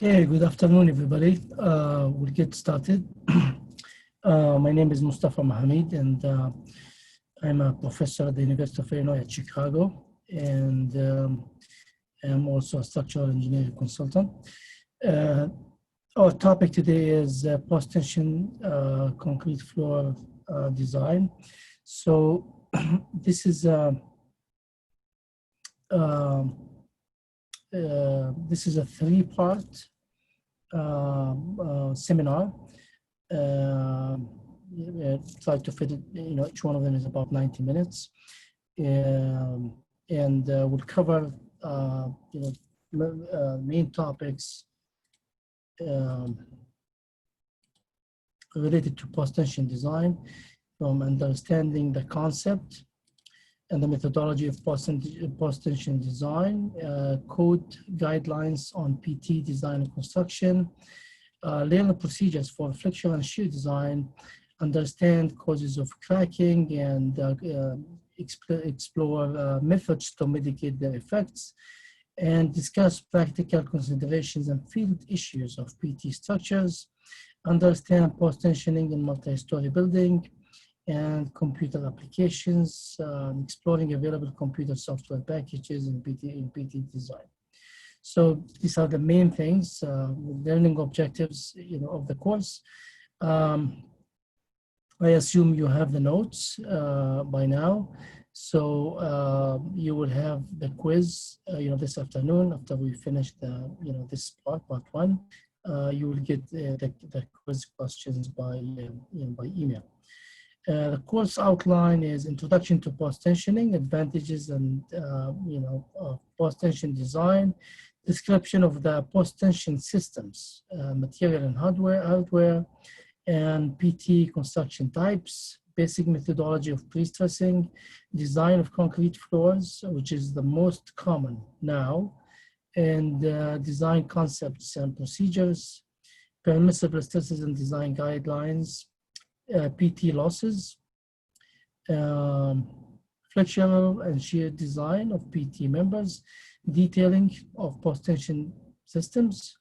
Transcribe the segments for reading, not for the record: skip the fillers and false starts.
Okay, good afternoon, everybody. We'll get started. My name is Mustafa Mohammed, and I'm a professor at the University of Illinois at Chicago, and I'm also a structural engineering consultant. Our topic today is post-tension concrete floor design. So this is a three-part seminar. Try to fit it, each one of them is about 90 minutes. And we'll cover, main topics related to post-tension design, from understanding the concept and the methodology of post-tension design, code guidelines on PT design and construction, learn the procedures for flexion and shear design, understand causes of cracking, and explore methods to mitigate their effects, and discuss practical considerations and field issues of PT structures, understand post-tensioning in multi-story building, and computer applications, exploring available computer software packages in PT design. So these are the main things, learning objectives, of the course. I assume you have the notes by now. So you will have the quiz, this afternoon after we finish the, this part one. You will get the quiz questions by email. The course outline is Introduction to Post-Tensioning, Advantages and Post-Tension Design, Description of the Post-Tension Systems, Material and Hardware, and PT Construction Types, Basic Methodology of Pre-Stressing, Design of Concrete Floors, which is the most common now, and Design Concepts and Procedures, Permissible Stresses and Design Guidelines, PT losses, flexural and shear design of PT members, detailing of post-tension systems,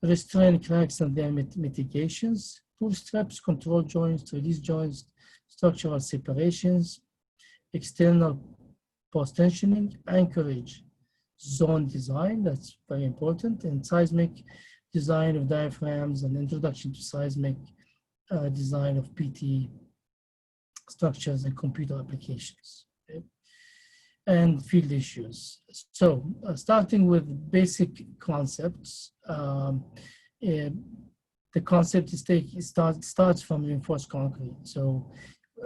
restraint cracks and their mitigations, tool straps, control joints, release joints, structural separations, external post-tensioning, anchorage zone design, that's very important, and seismic design of diaphragms, and introduction to seismic design of PT structures and computer applications, okay? And field issues. So starting with basic concepts, the concept starts from reinforced concrete. So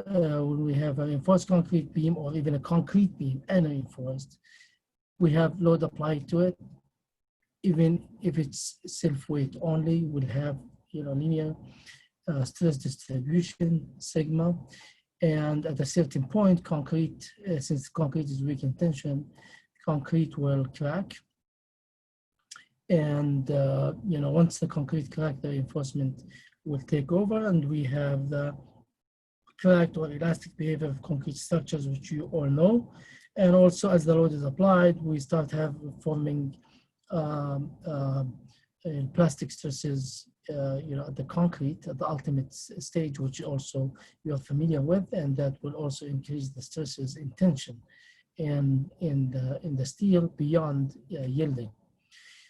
when we have a reinforced concrete beam, or even a concrete beam and reinforced, we have load applied to it. Even if it's self-weight only, we'll have linear stress distribution, sigma, and at a certain point, concrete, since concrete is weak in tension, concrete will crack. And once the concrete crack, the reinforcement will take over, and we have the cracked or elastic behavior of concrete structures, which you all know. And also, as the load is applied, we start forming plastic stresses, at the concrete, at the ultimate stage, which also you are familiar with, and that will also increase the stresses in tension and in the steel beyond yielding.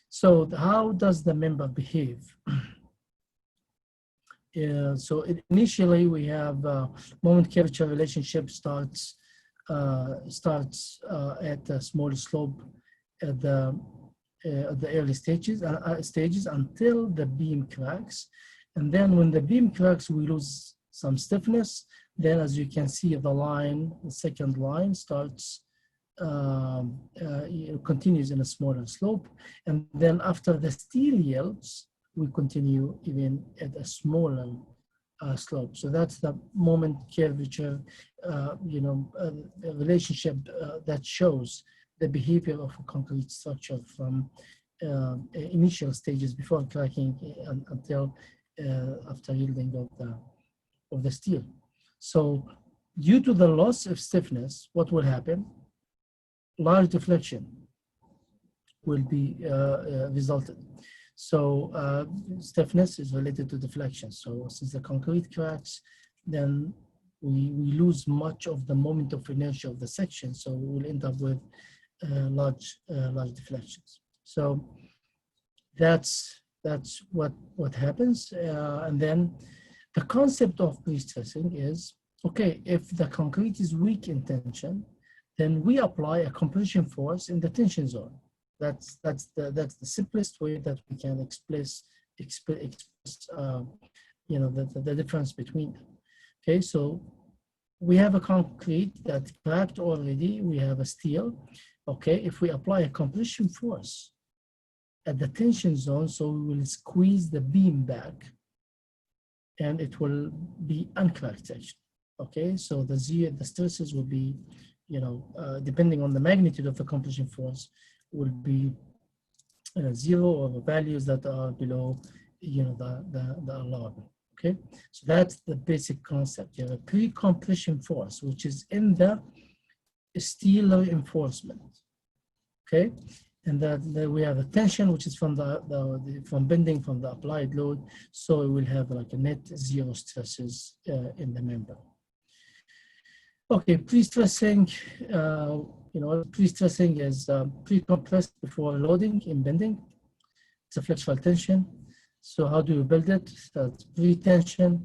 So how does the member behave? So initially we have moment curvature relationship starts at a small slope at the early stages until the beam cracks. And then when the beam cracks, we lose some stiffness. Then, as you can see, the second line starts, continues in a smaller slope. And then after the steel yields, we continue even at a smaller slope. So that's the moment curvature, relationship that shows the behavior of a concrete structure from initial stages before cracking until after yielding of the steel. So due to the loss of stiffness, what will happen? Large deflection will be resulted. So stiffness is related to deflection. So since the concrete cracks, then we lose much of the moment of inertia of the section. So we will end up with large deflections. So that's what happens. And then the concept of pre-stressing is, okay, if the concrete is weak in tension, then we apply a compression force in the tension zone. That's the simplest way that we can express you know, the difference between them. Okay, so we have a concrete that cracked already. We have a steel. Okay, if we apply a compression force at the tension zone, so we will squeeze the beam back, and it will be uncracked section. Okay, so the stresses will be, you know, depending on the magnitude of the compression force, will be 0 or the values that are below, you know, the allowable. Okay, so that's the basic concept. You have a pre-compression force, which is in the steel reinforcement. Okay, and then we have a tension, which is from from bending from the applied load. So it will have like a net 0 stresses in the member. Okay, pre-stressing, you know, pre-stressing is pre-compressed before loading in bending. It's a flexible tension. So how do you build it? That's pre-tension.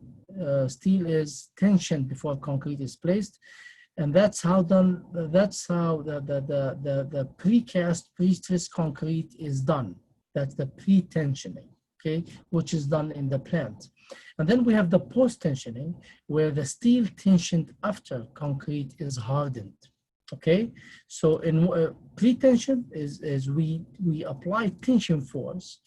Steel is tension before concrete is placed. And that's how the precast pre-stress concrete is done. That's the pre-tensioning, okay, which is done in the plant. And then we have the post-tensioning, where the steel tensioned after concrete is hardened. Okay, so in pre-tension is we apply tension force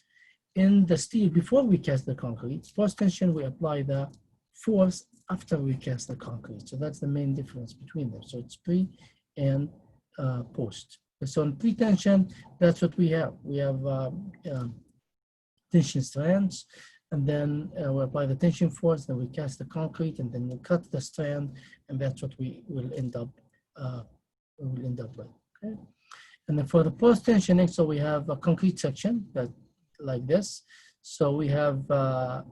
in the steel before we cast the concrete. Post-tension, we apply the force after we cast the concrete. So that's the main difference between them. So it's pre and post. So in pre-tension, that's what we have. We have tension strands, and then we apply the tension force, then we cast the concrete, and then we cut the strand, and that's what we will end up with. Okay, and then for the post-tensioning, so we have a concrete section that like this. So we have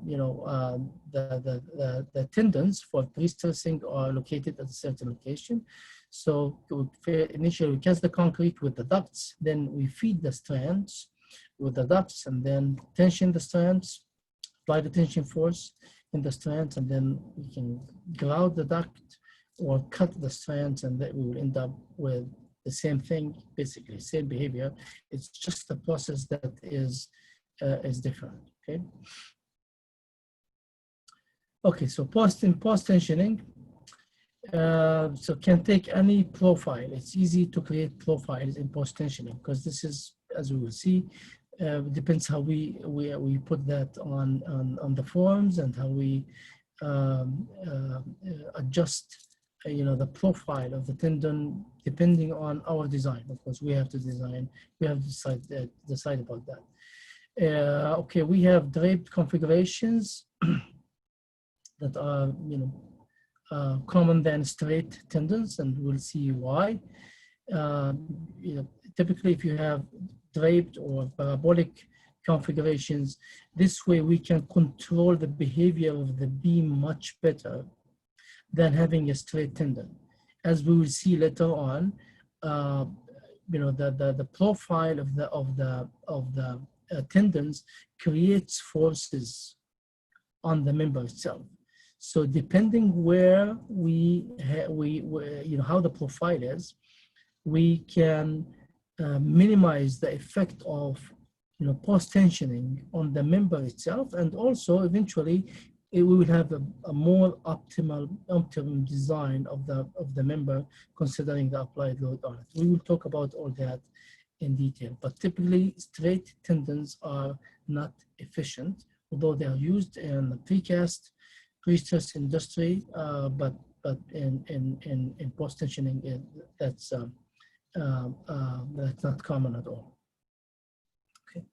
you know, the tendons for pre-stressing are located at a certain location. So initially we cast the concrete with the ducts, then we feed the strands with the ducts, and then tension the strands, apply the tension force in the strands, and then we can grout the duct or cut the strands, and that we will end up with the same thing, basically same behavior. It's just the process that is different. Okay. Okay, so post-tensioning, so can take any profile. It's easy to create profiles in post-tensioning, because this is, as we will see, depends how we put that on the forms, and how we adjust, you know, the profile of the tendon depending on our design. Of course, we have to design. We have to decide about that. Okay, we have draped configurations that are, you know, common than straight tendons, and we'll see why. You know, typically, if you have draped or parabolic configurations, this way we can control the behavior of the beam much better than having a straight tendon. As we will see later on, you know, the profile of the tendons creates forces on the member itself. So depending where we you know, how the profile is, we can minimize the effect of, you know, post-tensioning on the member itself, and also eventually we will have a more optimum design of the member, considering the applied load on it. We will talk about all that in detail, but typically straight tendons are not efficient, although they are used in the precast, pre-stress industry, but in post-tensioning, that's not common at all. Okay,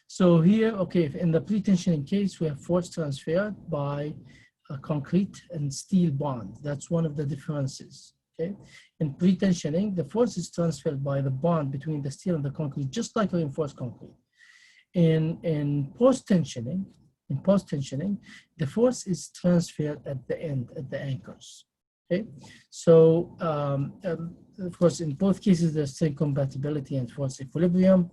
so here, okay, in the pre-tensioning case, we have force transferred by a concrete and steel bond. That's one of the differences. Okay, in pre-tensioning, the force is transferred by the bond between the steel and the concrete, just like reinforced concrete. In post-tensioning, the force is transferred at the end, at the anchors. Okay, so of course, in both cases, there's strength compatibility and force equilibrium.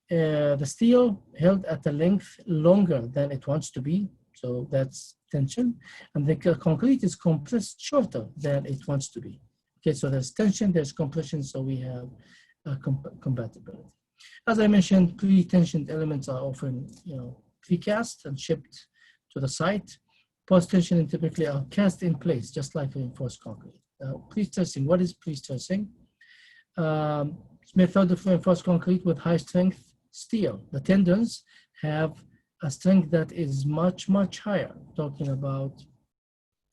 The steel held at a length longer than it wants to be, so that's tension, and the concrete is compressed shorter than it wants to be. Okay, so there's tension, there's compression, so we have compatibility. As I mentioned, pre-tensioned elements are often, precast and shipped to the site. Post-tensioning typically are cast in place, just like reinforced concrete. Pre-stressing, what is pre-stressing? Method of reinforced concrete with high strength steel. The tendons have a strength that is much, much higher, talking about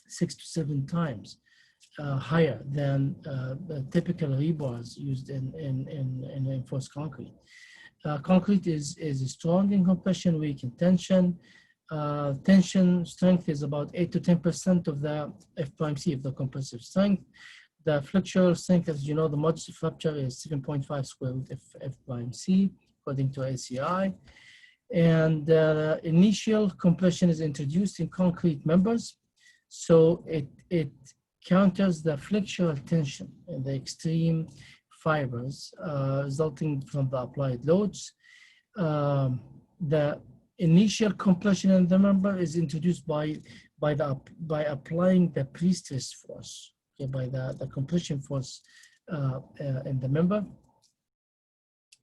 6 to 7 times higher than the typical rebars used in reinforced concrete. Concrete is strong in compression, weak in tension. Tension strength is about 8 to 10% of the F prime C, of the compressive strength. The flexural strength, as you know, the modulus of rupture is 7.5 square root F prime C, according to ACI. And initial compression is introduced in concrete members, so it counters the flexural tension in the extreme fibers resulting from the applied loads. The initial compression in the member is introduced by applying the pre-stress force, okay, by the compression force in the member.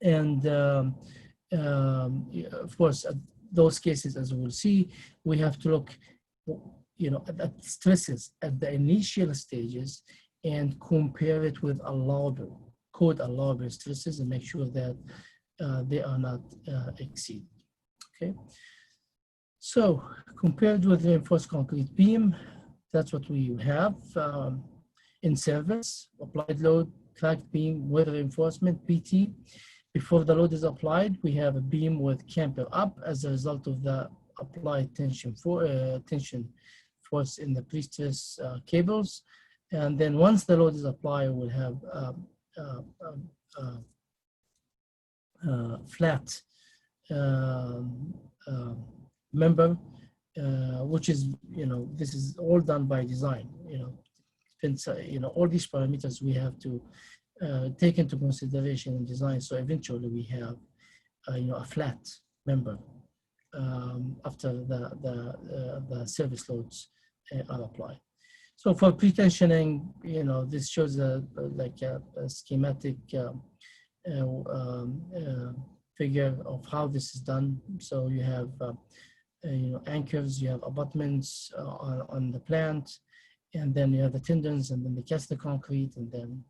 And of course, those cases, as we'll see, we have to look, at stresses at the initial stages and compare it with allowable, code allowable stresses, and make sure that they are not exceeded. Okay, so compared with reinforced concrete beam, that's what we have in service: applied load, cracked beam with reinforcement, PT. Before the load is applied, we have a beam with camber up as a result of the applied tension force in the pre-stress cables. And then once the load is applied, we'll have flat member, which is, this is all done by design. All these parameters we have to take into consideration in design. So eventually we have, a flat member after the service loads are applied. So for pre-tensioning, this shows a schematic figure of how this is done. So you have, anchors, you have abutments on the plant, and then you have the tendons, and then they cast the concrete, and then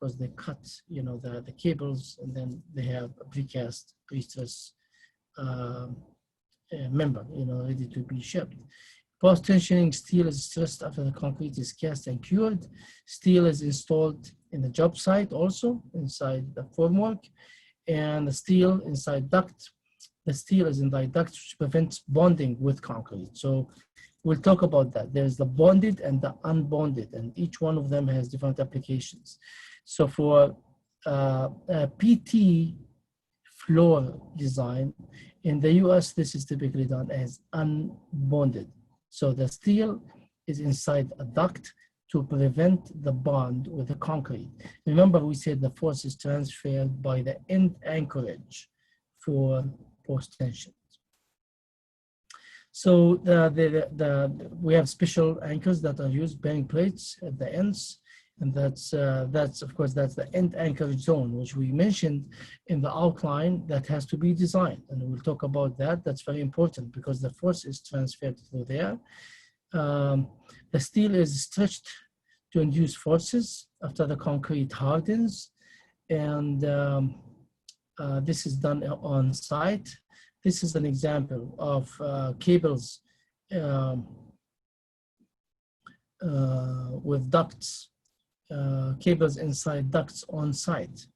because they cut, the cables, and then they have a precast, pre-stress member, ready to be shipped. Post-tensioning, steel is stressed after the concrete is cast and cured. Steel is installed in the job site, also inside the formwork, and the steel inside duct. The steel is in the duct, which prevents bonding with concrete. So we'll talk about that. There's the bonded and the unbonded, and each one of them has different applications. So for PT floor design, in the US, this is typically done as unbonded. So the steel is inside a duct to prevent the bond with the concrete. Remember, we said the force is transferred by the end anchorage for post-tension. So we have special anchors that are used, bearing plates at the ends, and that's of course that's the end anchorage zone, which we mentioned in the outline, that has to be designed, and we'll talk about that. That's very important because the force is transferred through there. The steel is stretched to induce forces after the concrete hardens, and this is done on site. This is an example of cables with ducts, cables inside ducts on site.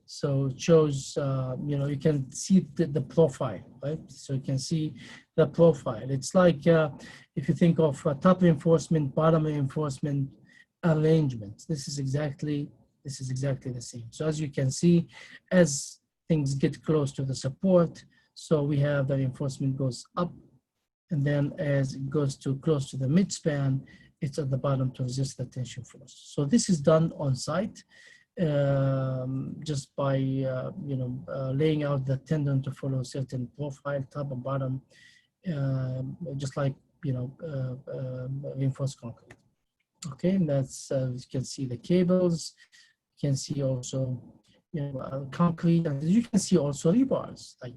So it shows, you can see the profile, right? So you can see the profile. It's like if you think of top reinforcement, bottom reinforcement arrangements. This is exactly the same. So as you can see, as things get close to the support, So we have the reinforcement goes up, and then as it goes to close to the midspan, it's at the bottom to resist the tension force. So this is done on site, just by laying out the tendon to follow a certain profile, top and bottom, just like reinforced concrete. Okay, and that's you can see the cables. You can see also concrete, and you can see also rebars, like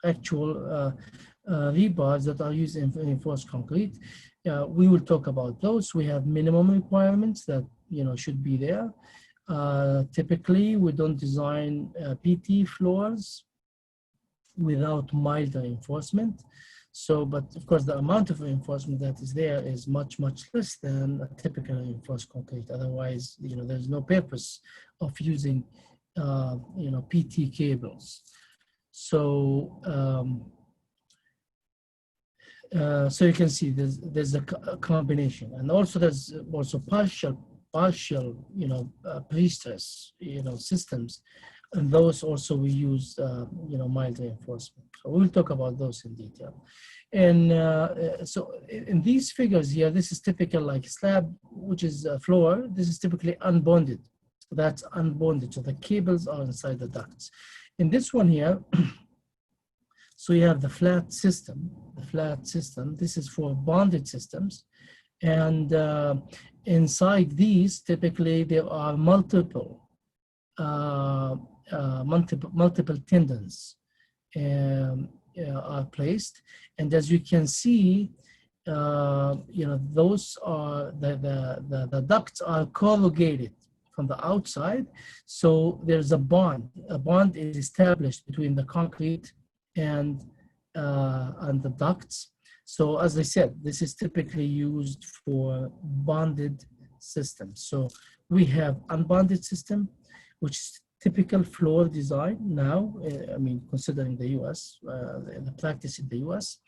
actual rebars that are used in reinforced concrete. We will talk about those. We have minimum requirements that should be there. Typically, we don't design PT floors without mild reinforcement. So, but of course, the amount of reinforcement that is there is much, much less than a typical reinforced concrete. Otherwise, there's no purpose of using, PT cables. So, so you can see there's a combination, and also there's also partial, pre-stress, systems. And those also we use, mild reinforcement. So we'll talk about those in detail. And so in these figures here, this is typical like slab, which is a floor. This is typically unbonded. So that's unbonded. So the cables are inside the ducts. In this one here, so you have the flat system. The flat system. This is for bonded systems, and inside these, typically there are multiple tendons are placed, and as you can see, those are the ducts are corrugated from the outside, so there's a bond. A bond is established between the concrete and the ducts. So as I said, this is typically used for bonded systems. So we have unbonded system, which is typical floor design now, considering the US, the practice in the US.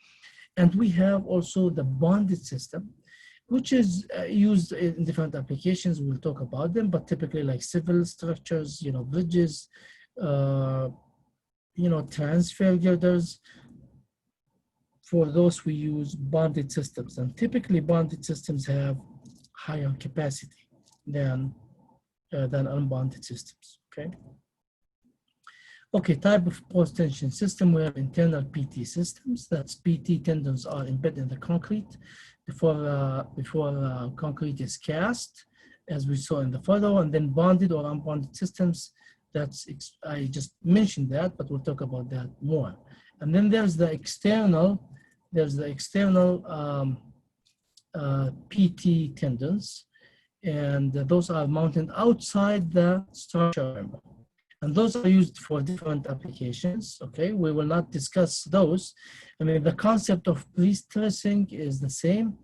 And we have also the bonded system, which is used in different applications. We'll talk about them, but typically like civil structures, bridges, transfer girders. For those, we use bonded systems, and typically bonded systems have higher capacity than unbonded systems. Okay, type of post-tension system. We have internal PT systems. That's PT tendons are embedded in the concrete before concrete is cast, as we saw in the photo, and then bonded or unbonded systems. I just mentioned that, but we'll talk about that more. And then there's the external PT tendons, and those are mounted outside the structure member. And those are used for different applications, okay? We will not discuss those. The concept of pre-stressing is the same,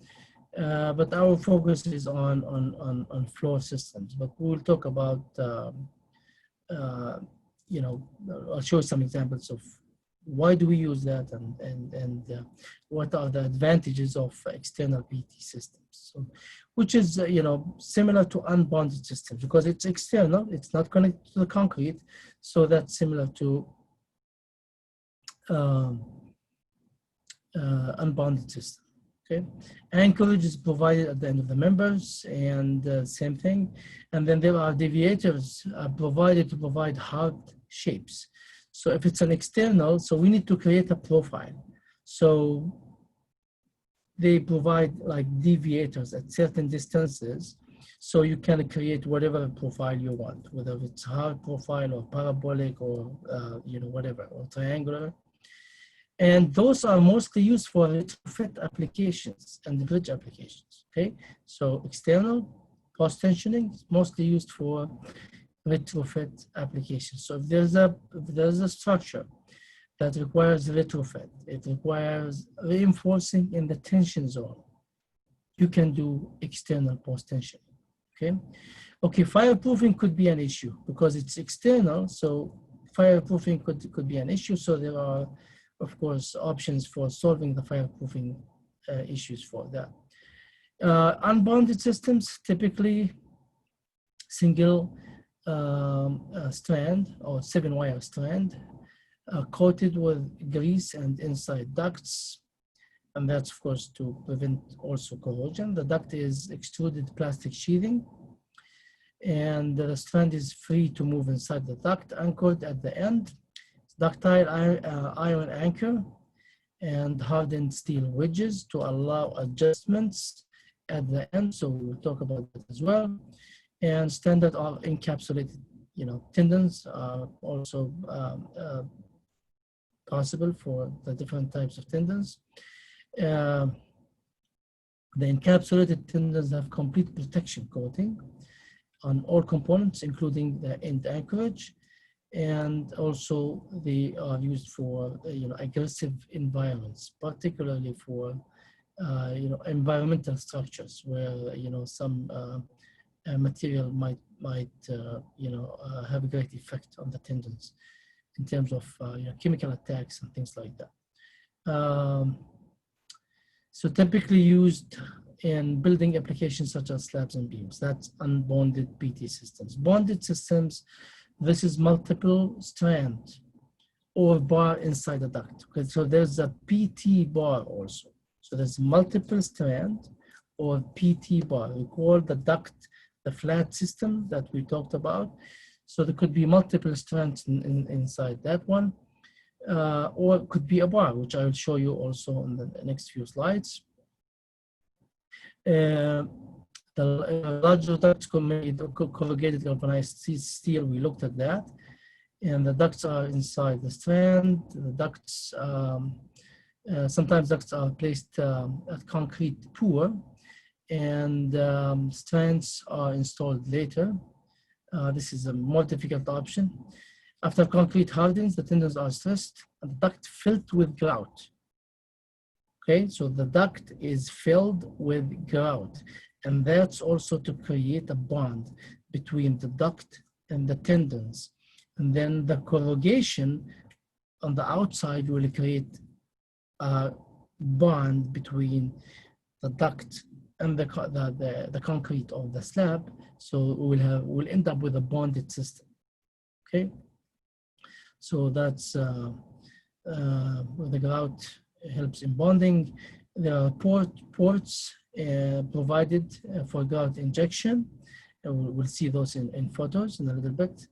but our focus is on floor systems. But we'll talk about, I'll show some examples of why do we use that, and what are the advantages of external PT systems. So, which is similar to unbonded systems because it's external, it's not connected to the concrete, so that's similar to unbonded system. Okay, anchorage is provided at the end of the members, and same thing. And then there are deviators provided to provide hard shapes. So if it's an external, so we need to create a profile. So they provide like deviators at certain distances, so you can create whatever profile you want, whether it's hard profile or parabolic or whatever, or triangular. And those are mostly used for retrofit applications and bridge applications. Okay, so external post-tensioning is mostly used for retrofit applications. So if there's a structure that requires retrofit, it requires reinforcing in the tension zone, you can do external post-tension. Okay, fireproofing could be an issue because it's external, so fireproofing could be an issue. So there are, of course, options for solving the fireproofing issues for that. Unbonded systems, typically single strand or 7-wire strand. coated with grease and inside ducts. And that's, of course, to prevent also corrosion. The duct is extruded plastic sheathing, and the strand is free to move inside the duct, anchored at the end. Ductile iron anchor and hardened steel wedges to allow adjustments at the end. So we'll talk about that as well. And standard of encapsulated, tendons are also possible for the different types of tendons. The encapsulated tendons have complete protection coating on all components, including the end anchorage, and also they are used for aggressive environments, particularly for environmental structures where some material might have a great effect on the tendons in terms of chemical attacks and things like that. So typically used in building applications such as slabs and beams. That's unbonded PT systems. Bonded systems, this is multiple strand or bar inside the duct. Okay, so there's a PT bar also. So there's multiple strand or PT bar. We call the duct the flat system that we talked about. So there could be multiple strands inside that one. Or it could be a bar, which I will show you also in the next few slides. The larger ducts made of corrugated galvanized steel, we looked at that. And the ducts are inside the strand. The ducts, sometimes ducts are placed at concrete pour, and strands are installed later. This is a more difficult option. After concrete hardens, the tendons are stressed and the duct filled with grout. Okay, so the duct is filled with grout, and that's also to create a bond between the duct and the tendons. And then the corrugation on the outside will create a bond between the duct and the concrete of the slab. So we'll end up with a bonded system. Okay. So that's where the grout helps in bonding. There are ports provided for grout injection. We'll see those in photos in a little bit.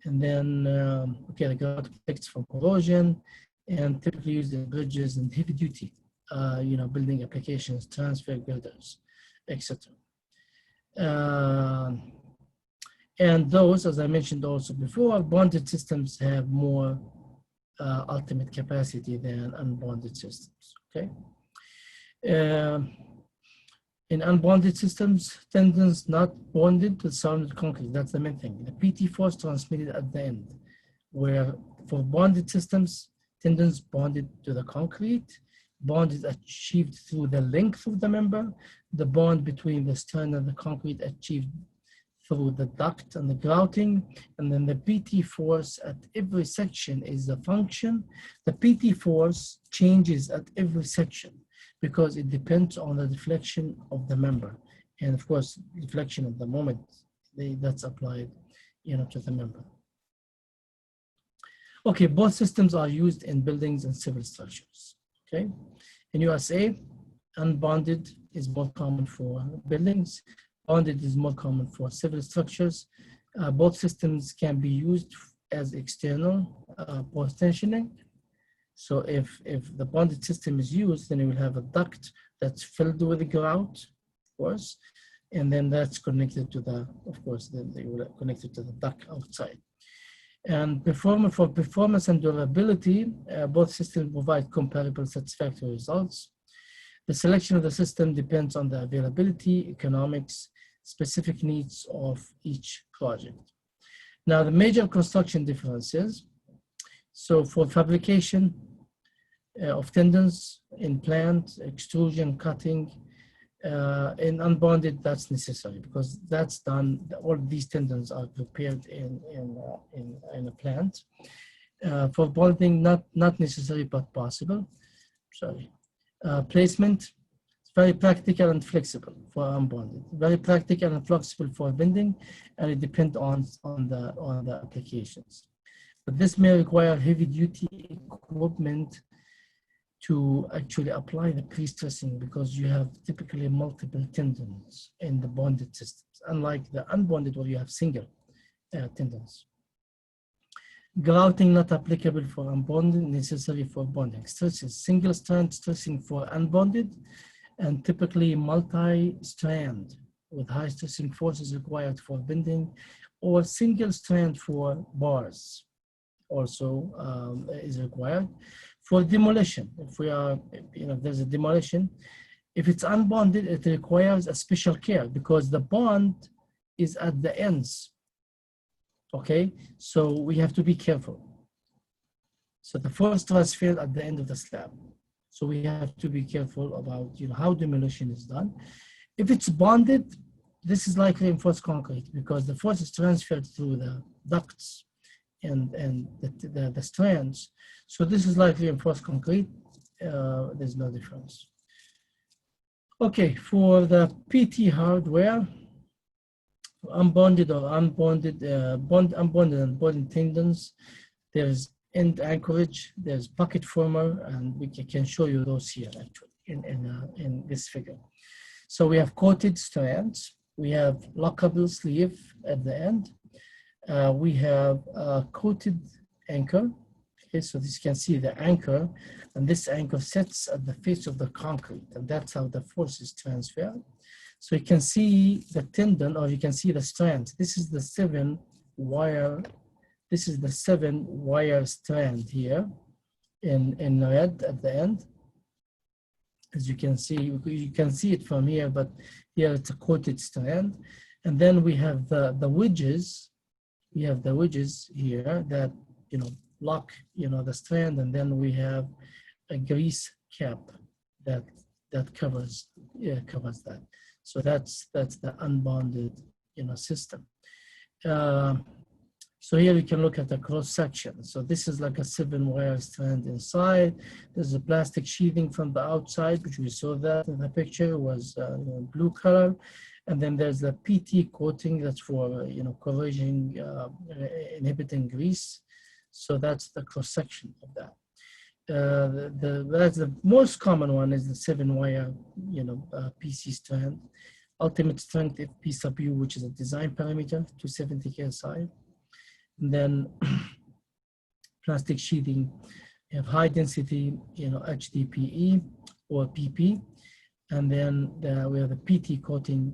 And then, the grout protects from corrosion and typically used in bridges and heavy duty, building applications, transfer girders, etc. And those, as I mentioned also before, bonded systems have more ultimate capacity than unbonded systems, okay? In unbonded systems, tendons not bonded to solid concrete, that's the main thing. The PT force transmitted at the end, where for bonded systems, tendons bonded to the concrete, bond is achieved through the length of the member, the bond between the strand and the concrete achieved through the duct and the grouting, and then the PT force at every section is a function. The PT force changes at every section because it depends on the deflection of the member. And of course, deflection of the moment that's applied, to the member. Okay, both systems are used in buildings and civil structures, okay? In USA, unbonded is more common for buildings. Bonded is more common for civil structures. Both systems can be used as external post-tensioning. So if the bonded system is used, then you will have a duct that's filled with grout, of course, and then that's connected to the, of course, then they will connect it to the duct outside. And for performance and durability, both systems provide comparable satisfactory results. The selection of the system depends on the availability, economics, specific needs of each project. Now, the major construction differences. So for fabrication of tendons in plant, extrusion, cutting, in unbonded, that's necessary because that's done, all these tendons are prepared in a plant. For bonding, not necessary, but possible. Sorry. Placement, it's very practical and flexible for unbonded. Very practical and flexible for bending, and it depends on the applications. this may require heavy-duty equipment to actually apply the pre-stressing because you have typically multiple tendons in the bonded systems, unlike the unbonded where you have single tendons. Grouting not applicable for unbonded, necessary for bonding. Stresses, single strand stressing for unbonded, and typically multi-strand with high stressing forces required for bending, or single strand for bars also is required. For demolition, if we are, there's a demolition, if it's unbonded, it requires a special care because the bond is at the ends. Okay, so we have to be careful. So the force transfer at the end of the slab. So we have to be careful about how demolition is done. If it's bonded, this is likely reinforced concrete because the force is transferred through the ducts and the strands. So this is likely reinforced concrete. There's no difference. Okay, for the PT hardware, unbonded and bonded tendons, there's end anchorage, there's pocket former, and we can show you those here actually in this figure. So we have coated strands, we have lockable sleeve at the end, we have a coated anchor. Okay, so this you can see the anchor, and this anchor sits at the face of the concrete, and that's how the force is transferred. So you can see the tendon, or you can see the strands. This is the 7-wire. This is the 7-wire strand here in red at the end. As you can see it from here, but here it's a coated strand. And then we have the wedges. We have the wedges here that lock the strand, and then we have a grease cap that covers that. So that's the unbonded system. So here we can look at the cross section. So this is like a 7-wire strand inside. There's a plastic sheathing from the outside, which we saw that in the picture was blue color. And then there's the PT coating that's for corrosion inhibiting grease. So that's the cross section of that. That's the most common one is the 7-wire PC strand. Ultimate strength if P sub U, which is a design parameter, 270 KSI. And then plastic sheathing, you have high density, HDPE or PP. And then we have the PT coating,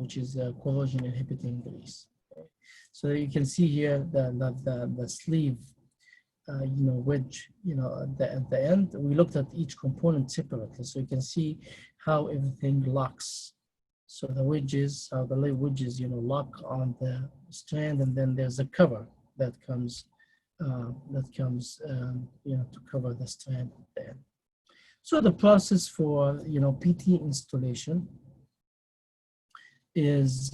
which is corrosion inhibiting grease. Okay. So you can see here the sleeve, wedge, at the end. We looked at each component separately, so you can see how everything locks. So the wedges, how the wedges, lock on the strand, and then there's a cover that comes, to cover the strand there. So the process for, PT installation is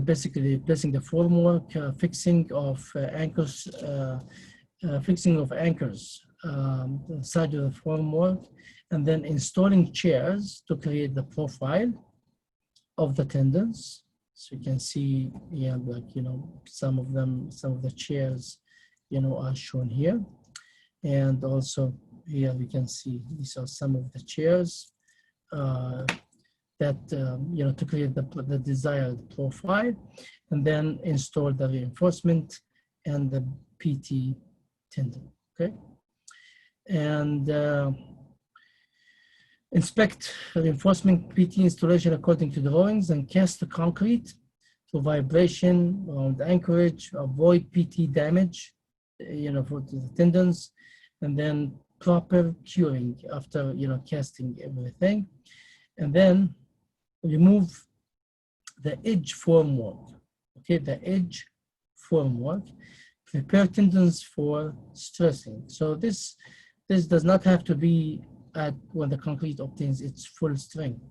basically placing the formwork, fixing of anchors, the side of the formwork, and then installing chairs to create the profile of the tendons. So you can see, some of the chairs, are shown here. And also here we can see these are some of the chairs that, to create the desired profile, and then install the reinforcement and the PT tendon, okay? And inspect reinforcement PT installation according to drawings, and cast the concrete to vibration around anchorage, avoid PT damage, for the tendons, and then proper curing after, casting everything. And then remove the edge formwork, okay, the edge formwork, prepare tendons for stressing. So this does not have to be at when the concrete obtains its full strength,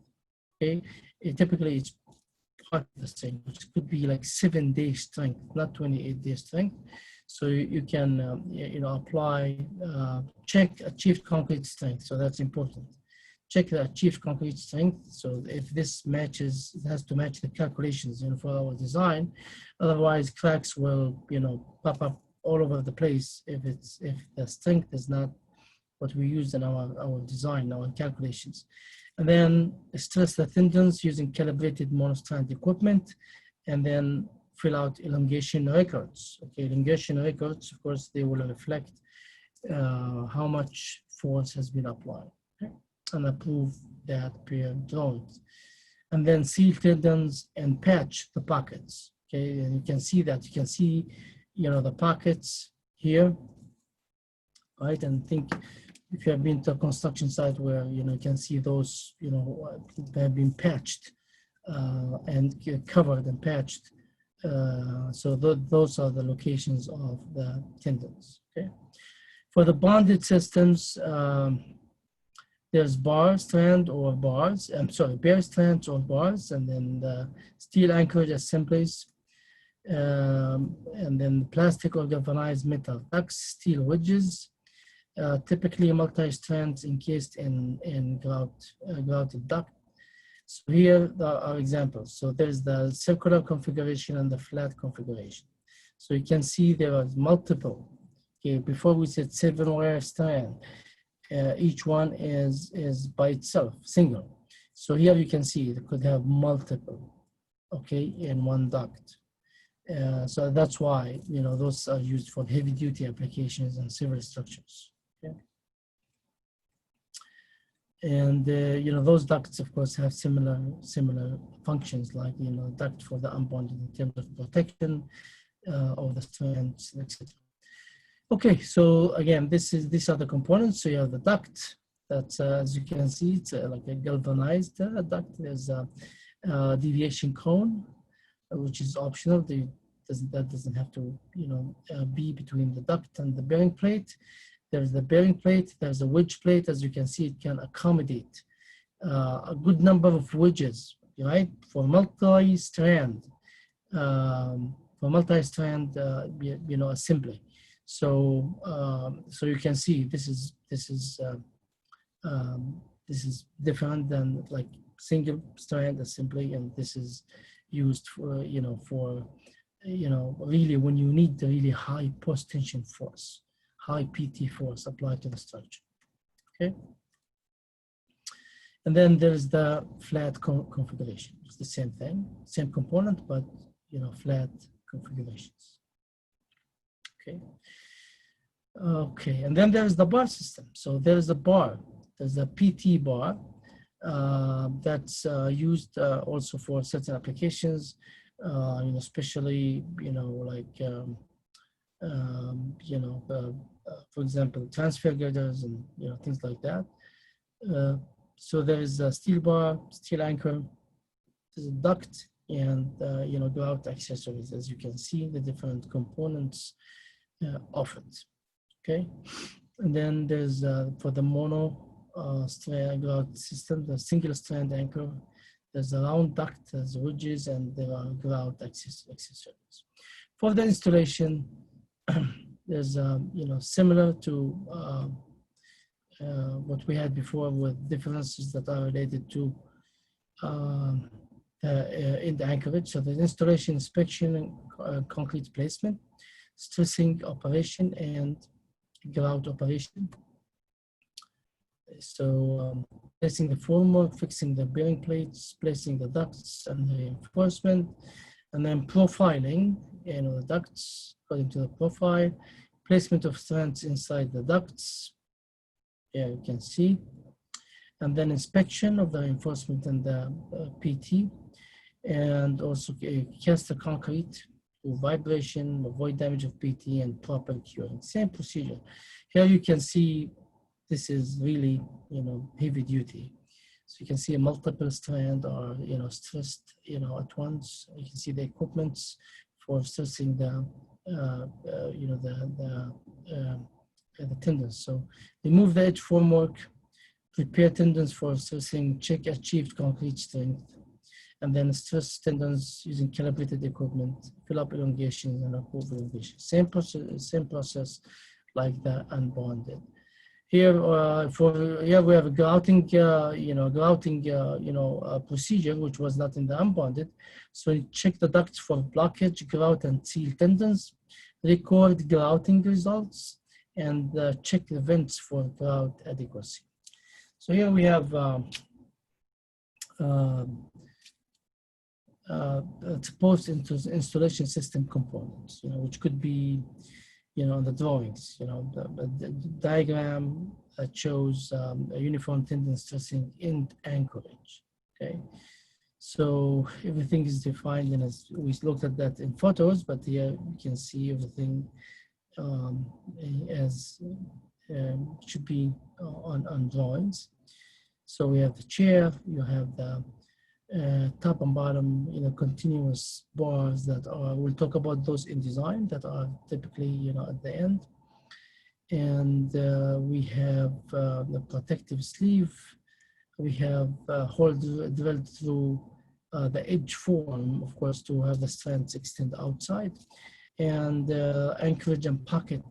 okay? Typically it's part of the strength, which could be like 7-day strength, not 28-day strength. So you can, apply, check achieved concrete strength. So that's important. Check the achieved concrete strength. So if this matches, it has to match the calculations, for our design. Otherwise, cracks will, pop up all over the place if the strength is not what we use in our design, our calculations. And then stress the tendons using calibrated monostrand equipment, and then fill out elongation records. Okay, elongation records, of course, they will reflect how much force has been applied, okay? And approve that per drawings. And then seal tendons and patch the pockets. Okay, and you can see that. You can see, the pockets here, right? And think if you have been to a construction site where you can see those, they have been patched and covered and patched. So those are the locations of the tendons. Okay, for the bonded systems, there's bar, strand, or bars. I'm sorry, bare strands or bars, and then the steel anchorage assemblies, and then plastic or galvanized metal ducts, steel wedges, typically multi-strands encased in grouted duct. So here are examples. So there's the circular configuration and the flat configuration. So you can see there are multiple. Okay, before we said 7-wire strand. Each one is by itself, single. So here you can see it could have multiple, okay, in one duct. So that's why, those are used for heavy duty applications and civil structures. Okay. And, those ducts, of course, have similar functions, like, duct for the unbonded in terms of protection of the strands, etc. Okay, so again, these are the components. So you have the duct. That's as you can see, it's like a galvanized duct. There's a deviation cone, which is optional. That doesn't have to, be between the duct and the bearing plate. There's the bearing plate. There's a wedge plate. As you can see, it can accommodate a good number of wedges, right? For multi-strand, assembly. So you can see this is different than like single strand assembly, and this is used for really when you need the really high post tension force, high PT force applied to the structure. Okay, and then there's the flat configuration. It's the same thing, same component, but flat configurations. Okay. Okay, and then there's the bar system. So there's a bar. There's a PT bar that's used also for certain applications. Especially for example, transfer girders and things like that. So there is a steel bar, steel anchor, there's a duct, and grout accessories. As you can see, the different components of it. Okay, and then there's for the mono strand grout system, the single strand anchor. There's a round duct, there's wedges, and there are grout accessories. For the installation, there's similar to what we had before, with differences that are related to in the anchorage. So the installation, inspection, and concrete placement, stressing operation, and grout operation. So placing the formwork, fixing the bearing plates, placing the ducts and the reinforcement, and then profiling the ducts according to the profile, placement of strands inside the ducts. Here you can see, and then inspection of the reinforcement and the PT, and also cast the concrete to vibration, avoid damage of PT, and proper curing. Same procedure. Here you can see this is really heavy duty. So you can see a multiple strand or stressed at once. You can see the equipments for stressing the tendons. So remove the edge formwork, prepare tendons for stressing, check achieved concrete strength, and then stress tendons using calibrated equipment, fill up elongations and approve elongations. Same process like the unbonded. Here, we have a grouting, procedure, which was not in the unbonded. So you check the ducts for blockage, grout, and seal tendons. record grouting results, and check events for grout adequacy. So here we have post-installation system components, which could be, on the drawings, the diagram that shows a uniform tendon stressing in anchorage, okay? So everything is defined, and as we looked at that in photos, but here you can see everything as should be on drawings. So we have the chair, you have the top and bottom, continuous bars that are, we'll talk about those in design, that are typically, at the end. And we have the protective sleeve. We have hole drilled through the edge form, of course, to have the strands extend outside. And anchorage and pocket,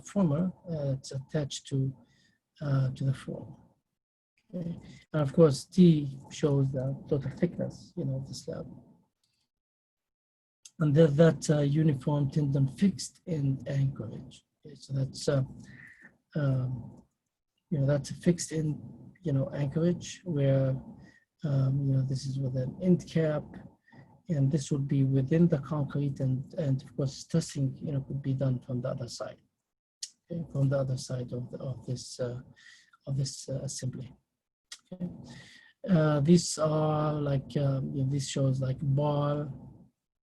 former, it's attached to the form. Okay. And of course, T shows the total thickness, of the slab. And then that uniform tendon fixed in anchorage. Okay. So that's, that's a fixed in, anchorage where, this is with an end cap, and this would be within the concrete, and of course, stressing, could be done from the other side, okay, from the other side of this assembly. Okay. These are like, this shows like bar,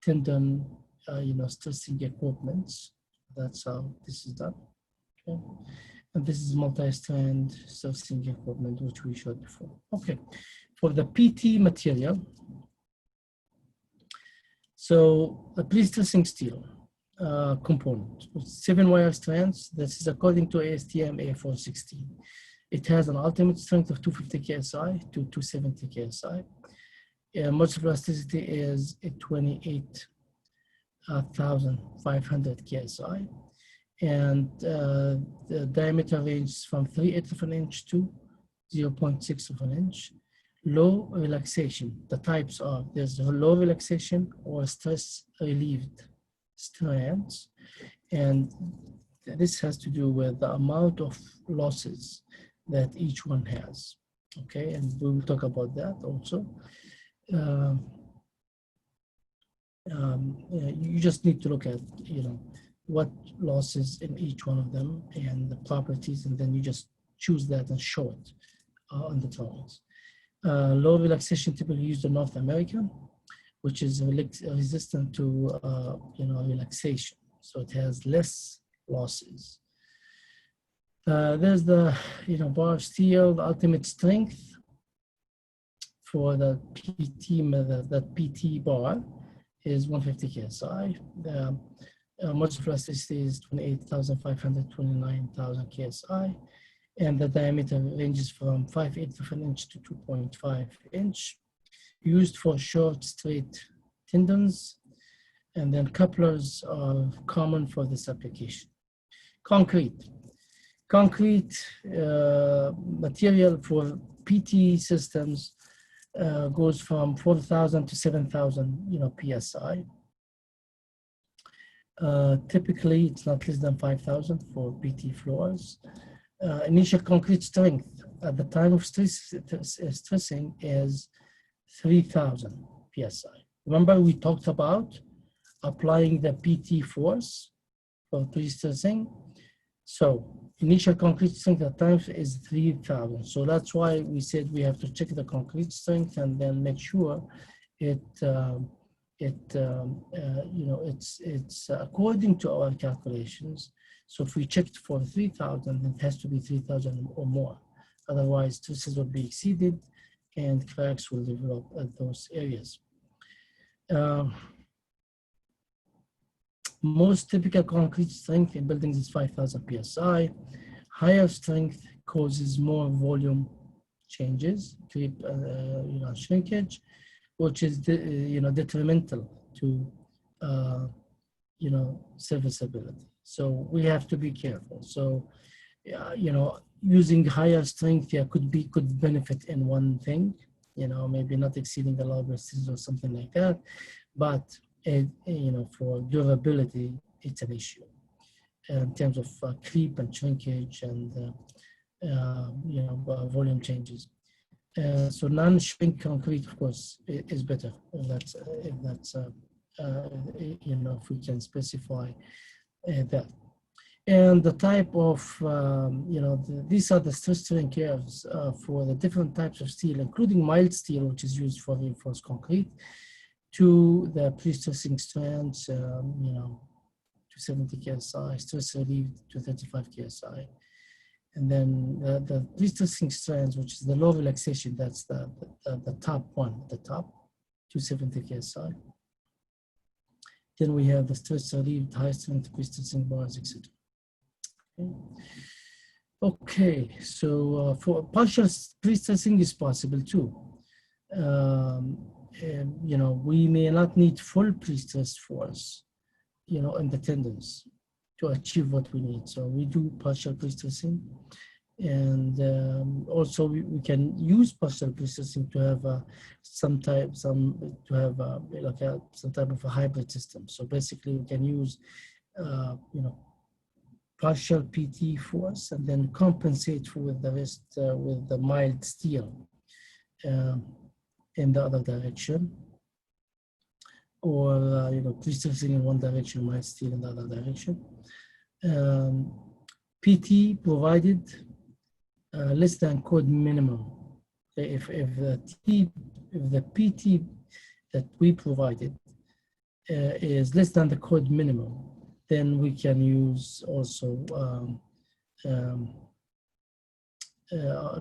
tendon, stressing equipments. That's how this is done. Okay. And this is multi-strand stressing equipment, which we showed before. Okay. For the PT material, so a pre-stressing steel component with 7-wire strands. This is according to ASTM A416. It has an ultimate strength of 250 KSI to 270 KSI. Modular plasticity is 28,500 KSI. And the diameter ranges from 3/8 of an inch to 0.6 of an inch. Low relaxation, the types are, there's a low relaxation or stress relieved strands. And this has to do with the amount of losses that each one has, okay? And we will talk about that also. You just need to look at, what losses in each one of them and the properties, and then you just choose that and show it on the drawings. Low relaxation typically used in North America, which is resistant to, relaxation. So it has less losses. There's the, bar steel, the ultimate strength for the PT, that PT bar is 150 KSI. The modular plasticity is 28,500, 29,000 KSI. And the diameter ranges from 5/8 of an inch to 2.5 inch. Used for short, straight tendons. And then couplers are common for this application. Concrete. Concrete material for PT systems goes from 4,000 to 7,000, PSI. Typically, it's not less than 5,000 for PT floors. Initial concrete strength at the time of stressing is 3,000 PSI. Remember, we talked about applying the PT force for pre-stressing. So initial concrete strength at times is 3,000. So that's why we said we have to check the concrete strength and then make sure it's according to our calculations. So if we checked for 3,000, it has to be 3,000 or more. Otherwise, stresses will be exceeded and cracks will develop at those areas. Most typical concrete strength in buildings is 5,000 PSI. Higher strength causes more volume changes, creep, shrinkage, which is, detrimental to, serviceability. So we have to be careful. So, using higher strength here could benefit in one thing, maybe not exceeding the allowable or something like that, but for durability, it's an issue in terms of creep and shrinkage and volume changes. So non-shrink concrete, of course, is better. If we can specify that. And the type of, these are the stress strain curves for the different types of steel, including mild steel, which is used for reinforced concrete, to the pre-stressing strands, to 70 KSI, stress relieved to 35 KSI. And then the pre-stressing strands, which is the low relaxation, that's the top one, the top, 270 KSI. Then we have the stress relieved, high strength pre-stressing bars, etc. Okay, so for partial pre-stressing is possible too. We may not need full pre-stress force, in the tendons to achieve what we need. So we do partial pre-stressing, and also we can use partial pre-stressing to have some type of a hybrid system. So basically, we can use partial PT force and then compensate with the rest with the mild steel in the other direction, or pre-stressing in one direction, mild steel in the other direction. PT provided less than code minimum. If the PT that we provided is less than the code minimum, then we can use also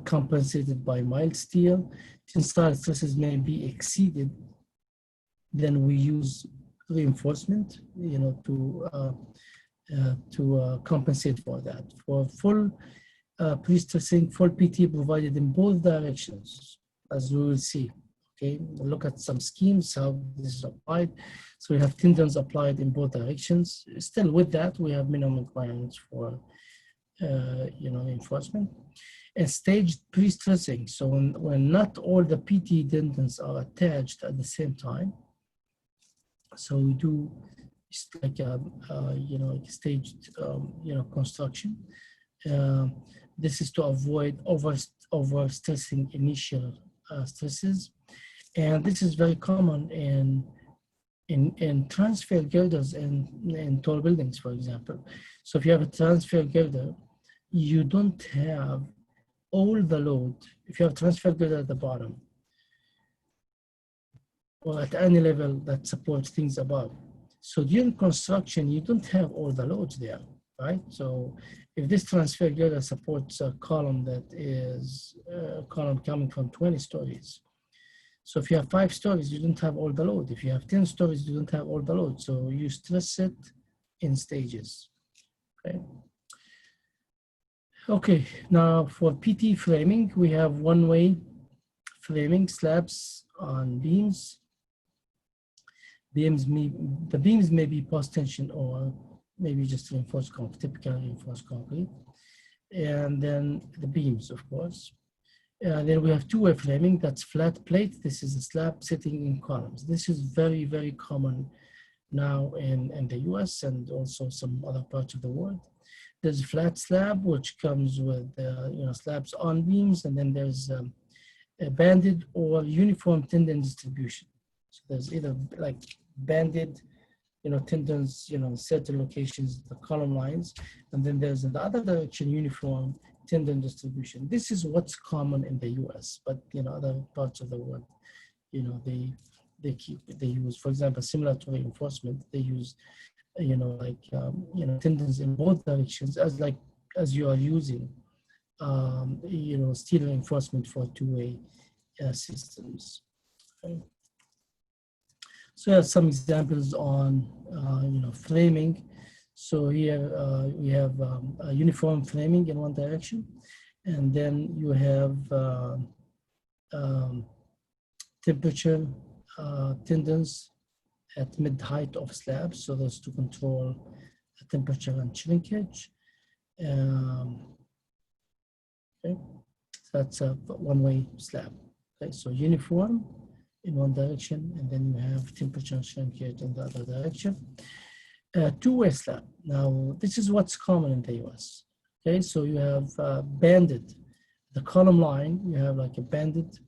compensated by mild steel. Tensile stresses may be exceeded, then we use reinforcement, to compensate for that. For full pre-stressing, full PT provided in both directions, as we will see. Okay, we'll look at some schemes, how this is applied. So we have tendons applied in both directions. Still with that, we have minimum requirements for, reinforcement. And staged pre-stressing. So when not all the PT tendons are attached at the same time, so we do like staged, construction. This is to avoid over stressing initial stresses. And this is very common in transfer girders in tall buildings, for example. So if you have a transfer girder, you don't have all the load. If you have transfer girder at the bottom, or at any level that supports things above. So during construction, you don't have all the loads there, right? So if this transfer girder supports a column that is a column coming from 20 stories, so if you have 5 stories, you don't have all the load. If you have 10 stories, you don't have all the load. So you stress it in stages, okay? Okay, now for PT framing, we have one-way framing, slabs on beams. The beams may be post-tension or maybe just reinforced concrete, typical reinforced concrete. And then the beams, of course. Then we have two-way framing, that's flat plate. This is a slab sitting in columns. This is very, very common now in the US and also some other parts of the world. There's a flat slab, which comes with slabs on beams, and then there's a banded or uniform tendon distribution. So there's either like banded, tendons, certain locations, the column lines, and then there's in the other direction uniform tendon distribution. This is what's common in the US, but other parts of the world, they use, for example, similar to reinforcement, they use tendons in both directions as you are using steel reinforcement for two-way systems. Okay. So I have some examples on framing. So here we have a uniform framing in one direction, and then you have temperature tendons at mid-height of slabs, so that's to control the temperature and shrinkage. Okay, so that's a one-way slab. Okay, so uniform in one direction, and then you have temperature and shrinkage in the other direction. Two-way slab. Now, this is what's common in the US. Okay, so you have banded, the column line, you have like a banded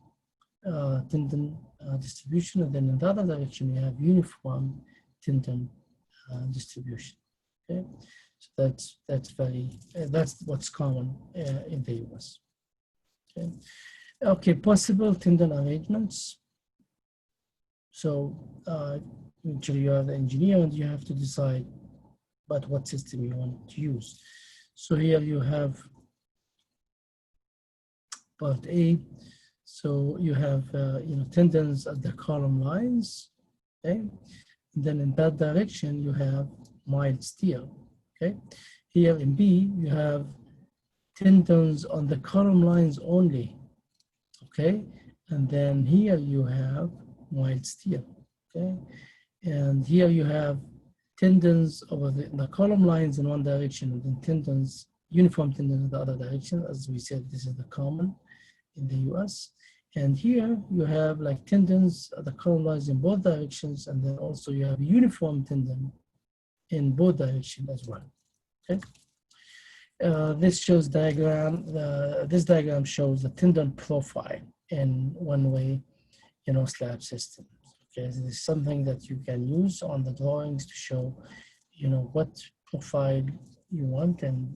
tendon distribution, and then in the other direction, you have uniform tendon distribution. Okay, so that's what's common in the US. Okay, okay, possible tendon arrangements. So actually, you are the engineer, and you have to decide about what system you want to use. So here you have part A. So you have tendons at the column lines, okay? And then in that direction you have mild steel, okay? Here in B you have tendons on the column lines only, okay? And then here you have mild steel, okay? And here you have tendons over the column lines in one direction, and then tendons, uniform tendons in the other direction. As we said, this is the common in the US. And here you have like tendons at the column lines in both directions, and then also you have uniform tendon in both directions as well. Okay. This shows diagram. This diagram shows the tendon profile in one-way, slab system. Okay, this is something that you can use on the drawings to show, what profile you want, and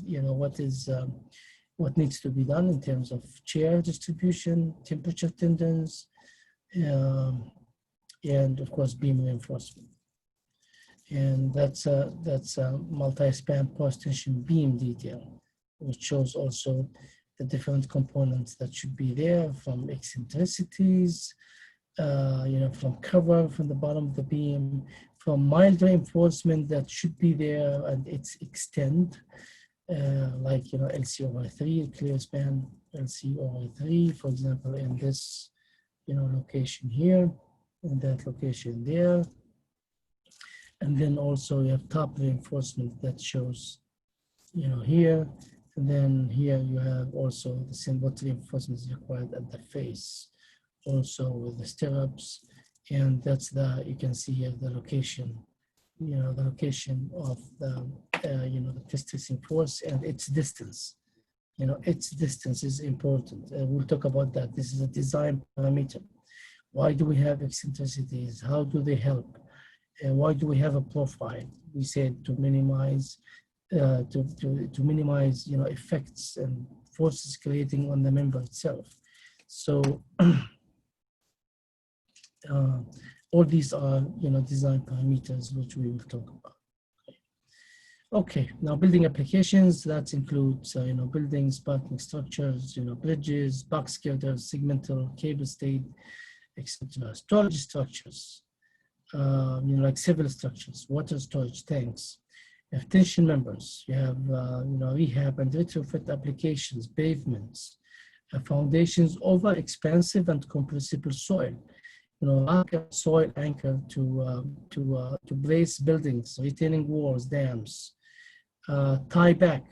what needs to be done in terms of shear distribution, temperature tendons, and of course beam reinforcement. And that's a multi-span post-tension beam detail, which shows also the different components that should be there, from eccentricities, from cover from the bottom of the beam, from mild reinforcement that should be there and its extent, like LC/3, clear span LC/3, for example, in this location here, and that location there. And then also you have top reinforcement that shows here, and then here you have also the same what reinforcement is required at the face, also with the stirrups. And that's you can see here the location, the location of the the pre-stressing force and its distance. Its distance is important. We'll talk about that. This is a design parameter. Why do we have eccentricities? How do they help? Why do we have a profile? We said to minimize minimize effects and forces creating on the member itself. So all these are design parameters which we will talk about. Okay, now building applications, that includes buildings, parking structures, bridges, box girders, segmental, cable stayed, etc. Storage structures, like civil structures, water storage tanks. You have tension members. You have rehab and retrofit applications, pavements, foundations over expansive and compressible soil. Like a soil anchor to brace buildings, retaining walls, dams. Tie back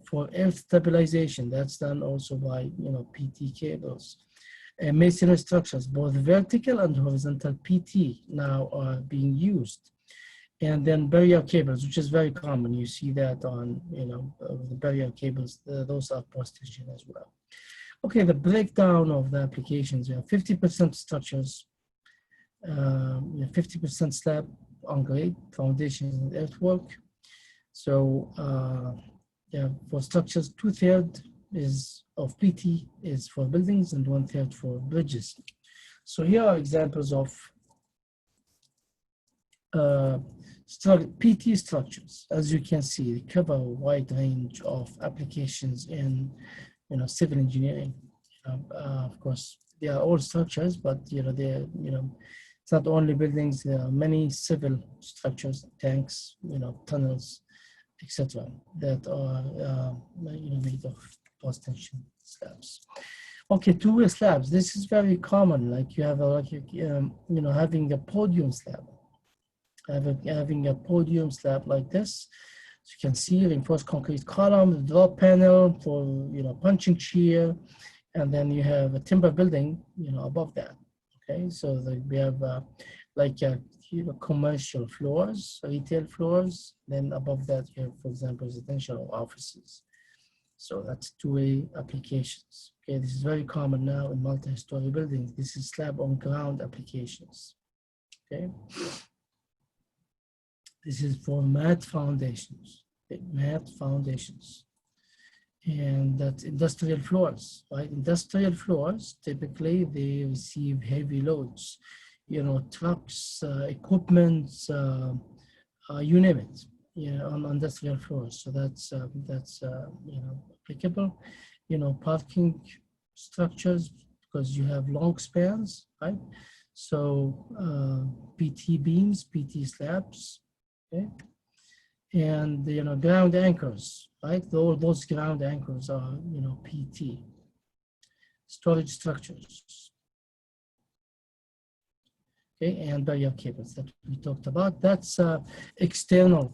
for earth stabilization. That's done also by PT cables. Masonry structures, both vertical and horizontal PT now are being used. And then barrier cables, which is very common. You see that on the barrier cables. Those are post-tension as well. Okay, the breakdown of the applications. You have 50% structures, 50% slab on grade, foundations and earthwork. So for structures, 2/3 of PT is for buildings and 1/3 for bridges. So here are examples of PT structures. As you can see, they cover a wide range of applications in civil engineering. Of course, they are all structures, but they're it's not only buildings. There are many civil structures, tanks, tunnels, etc. that are made of post-tension slabs. Okay, two-way slabs. This is very common. Like you have having a podium slab. Having a podium slab like this. So you can see reinforced concrete column, the drop panel for punching shear, and then you have a timber building above that. Okay, so we have like commercial floors, retail floors. Then above that, you have, for example, residential offices. So that's two-way applications. Okay, this is very common now in multi-story buildings. This is slab on ground applications. Okay, this is for mat foundations. Okay? Mat foundations. And that's industrial floors, right? Industrial floors, typically they receive heavy loads, trucks, equipment, you name it, on industrial floors. So that's applicable, parking structures, because you have long spans, right? So PT beams, PT slabs, okay? And ground anchors, right? All those ground anchors are PT. Storage structures, okay, and barrier cables that we talked about. That's external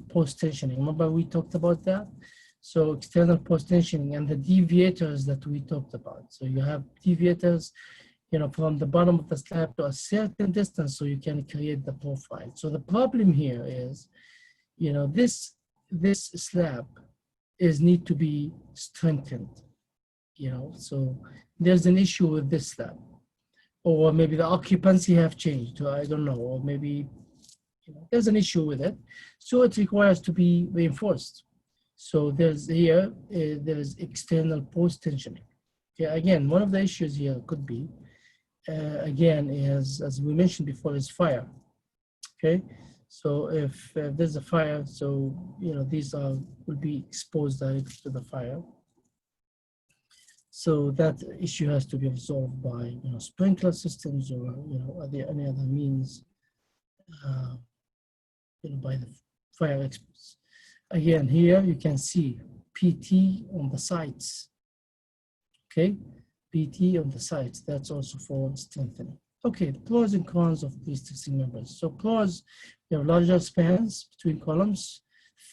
post tensioning. Remember we talked about that. So external post tensioning and the deviators that we talked about. So you have deviators, from the bottom of the slab to a certain distance, so you can create the profile. So the problem here is, this slab need to be strengthened, so there's an issue with this slab, or maybe the occupancy have changed, I don't know, or maybe there's an issue with it, so it requires to be reinforced. So there's external post tensioning. Okay, again, one of the issues here could be, again, is, as we mentioned before, is fire. Okay, so if there's a fire, so these will be exposed directly to the fire. So that issue has to be resolved by sprinkler systems, or are there any other means, by the fire experts. Again, here you can see PT on the sides. Okay, PT on the sides. That's also for strengthening. Okay, pros and cons of pre-stressing members. So pros, you have larger spans between columns,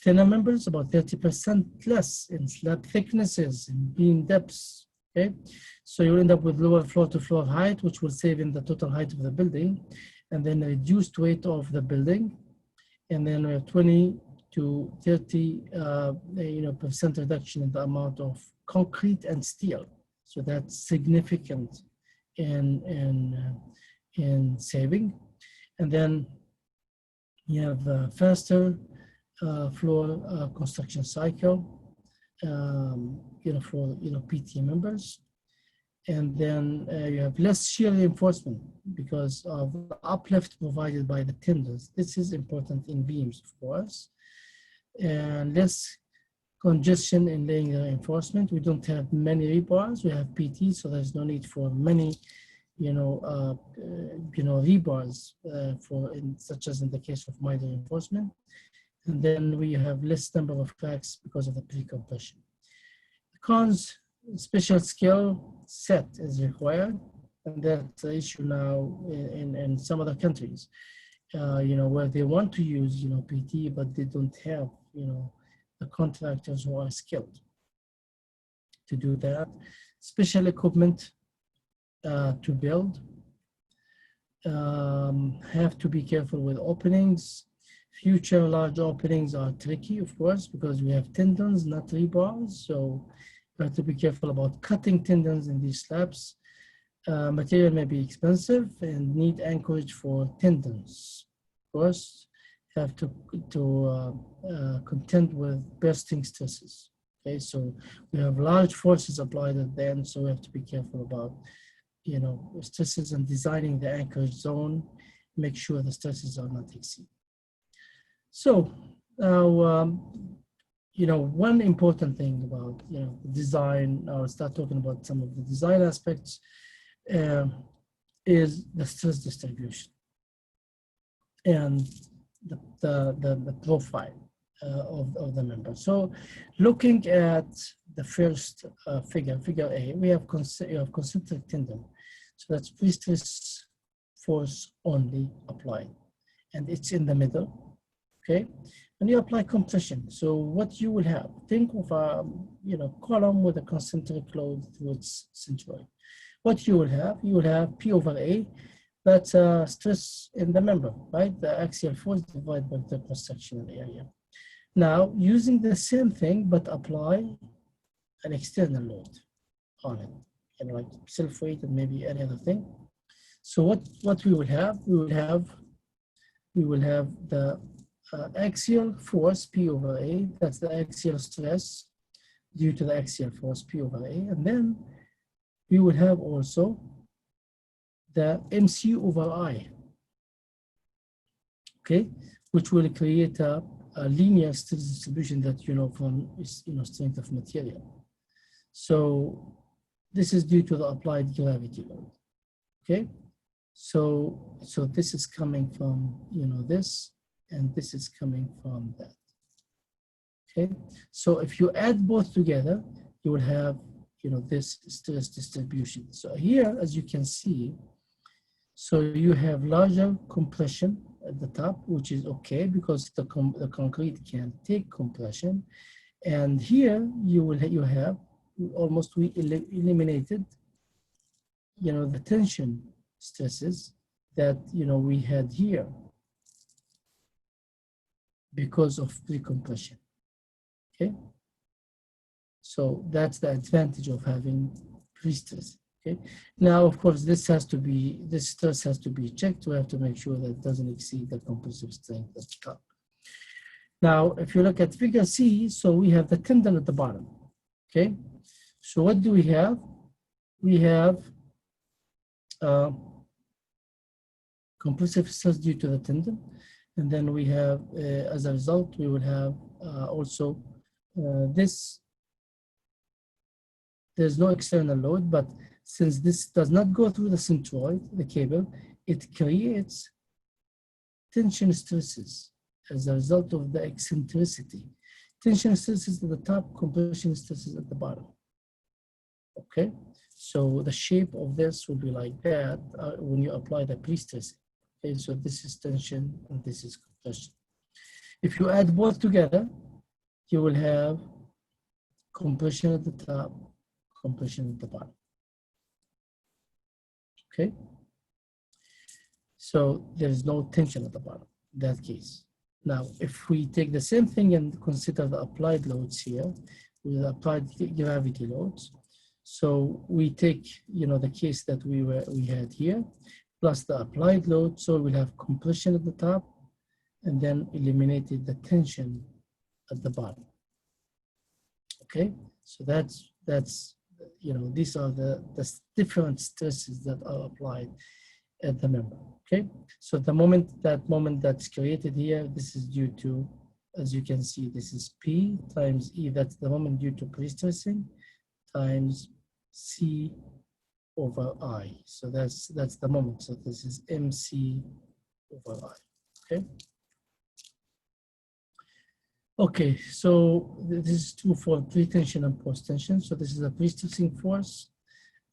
thinner members, about 30% less in slab thicknesses and beam depths. Okay, so you end up with lower floor-to-floor height, which will save in the total height of the building, and then a reduced weight of the building, and then we have 20 to 30% reduction in the amount of concrete and steel. So that's significant in saving. And then you have a faster floor construction cycle, for PT members. And then you have less shear reinforcement because of the uplift provided by the tendons. This is important in beams, of course. And less congestion in laying the reinforcement. We don't have many rebars. We have PT, so there's no need for many, rebars such as in the case of minor reinforcement. And then we have less number of cracks because of the pre-compression. The cons, special skill set is required, and that's the issue now in some other countries, where they want to use, PT, but they don't have, the contractors who are skilled to do that. Special equipment to build. Have to be careful with openings. Future large openings are tricky, of course, because we have tendons, not rebars. So you have to be careful about cutting tendons in these slabs. Material may be expensive and need anchorage for tendons. Of course, you have to contend with bursting stresses. Okay, so we have large forces applied at the end, so we have to be careful about, stresses and designing the anchorage zone. Make sure the stresses are not exceeded. So now, one important thing about, design, I'll start talking about some of the design aspects, is the stress distribution and the profile of the member. So looking at the first figure A, we have concentric tendon. So that's pre-stress force only applied, and it's in the middle. Okay, and you apply compression. So what you will have, think of a column with a concentric load through its centroid. what you will have P over A, that's stress in the member, right? The axial force divided by the cross-sectional area. Now, using the same thing, but apply an external load on it, and like self-weight and maybe any other thing. So what we will have, we will have the axial force P over A, that's the axial stress due to the axial force P over A, and then we will have also the MC over I, okay, which will create a linear stress distribution that you know from strength of material. So this is due to the applied gravity load, okay. So this is coming from this, and this is coming from that. Okay, so if you add both together, you will have this stress distribution. So here, as you can see, so you have larger compression at the top, which is okay because the concrete can take compression, and here you have almost we eliminated the tension stresses that we had here because of pre-compression. Okay, so that's the advantage of having pre-stress. Okay, now of course this stress has to be checked. We have to make sure that it doesn't exceed the compressive strength at the top. Now if you look at figure C, so we have the tendon at the bottom. Okay, so what do we have? We have compressive stress due to the tendon, and then we have as a result we will have also this. There's no external load, but since this does not go through the centroid, the cable, it creates tension stresses as a result of the eccentricity. Tension stresses at the top, compression stresses at the bottom. Okay, so the shape of this will be like that when you apply the pre-stressing. Okay, so this is tension and this is compression. If you add both together, you will have compression at the top, compression at the bottom. Okay, so there is no tension at the bottom in that case. Now, if we take the same thing and consider the applied loads here, with applied gravity loads, so we take the case that we had here, plus the applied load, so we'll have compression at the top, and then eliminated the tension at the bottom. Okay, so that's these are the different stresses that are applied at the member. Okay, so the moment that's created here, this is due to, as you can see, this is P times E, that's the moment due to pre-stressing, times C over I. So that's the moment. So this is MC over I. Okay. Okay, so this is true for pre-tension and post-tension. So this is a pre-stressing force.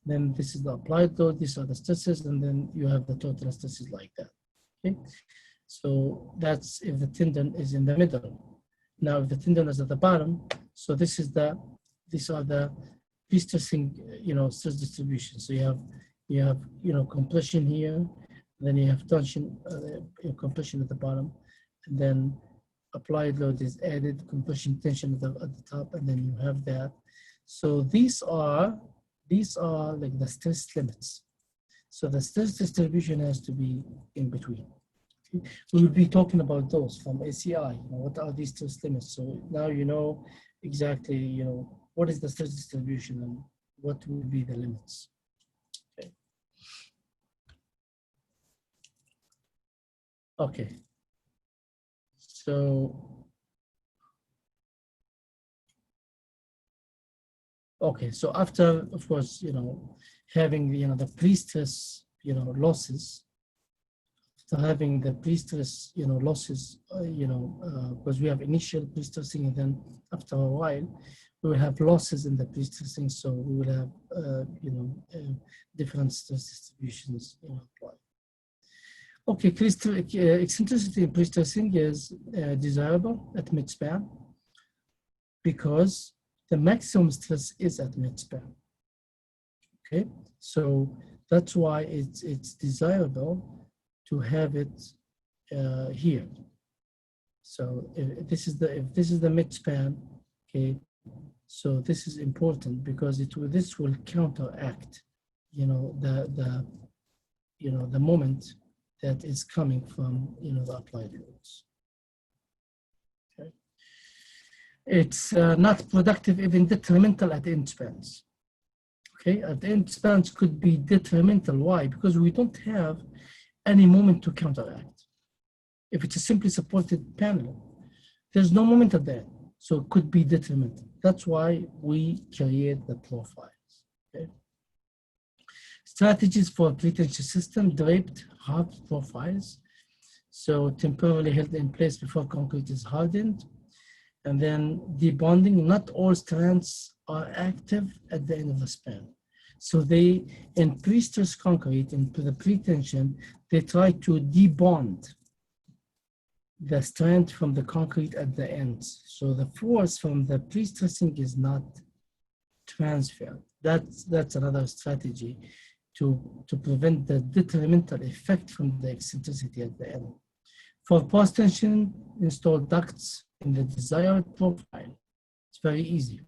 Then this is the applied load. These are the stresses, and then you have the total stresses like that. Okay, so that's if the tendon is in the middle. Now, if the tendon is at the bottom, so these are the pre-stressing, stress distribution. So you have compression here, then you have tension, compression at the bottom, and then applied load is added, compression, tension at the top, and then you have that. So these are like the stress limits. So the stress distribution has to be in between. Okay? We'll be talking about those from ACI. What are these stress limits? So now you know exactly what is the stress distribution and what will be the limits. Okay. Okay. So, okay, so after, of course, having the pre-stress, losses, after having the pre-stress, losses, because we have initial pre-stressing, and then after a while, we will have losses in the pre-stressing, so we will have, different stress distributions applied. Okay, eccentricity in pre-stressing is desirable at midspan because the maximum stress is at midspan. okay? So that's why it's desirable to have it here. So if this is the midspan, okay, so this is important because this will counteract, you know, the moment that is coming from, you know, the applied loads. Okay. It's not productive, even detrimental at end spans. Okay, at the end spans could be detrimental. Why? Because we don't have any moment to counteract. If it's a simply supported panel, there's no moment at the end, so it could be detrimental. That's why we create the profiles. Okay. Strategies for pre-tension system: draped hard profiles, so temporarily held in place before concrete is hardened. And then debonding: not all strands are active at the end of the span. So they, in pre-stress concrete, in the pre-tension, they try to debond the strand from the concrete at the ends. So the force from the pre-stressing is not transferred. That's another strategy to prevent the detrimental effect from the eccentricity at the end. For post-tension, install ducts in the desired profile. It's very easy.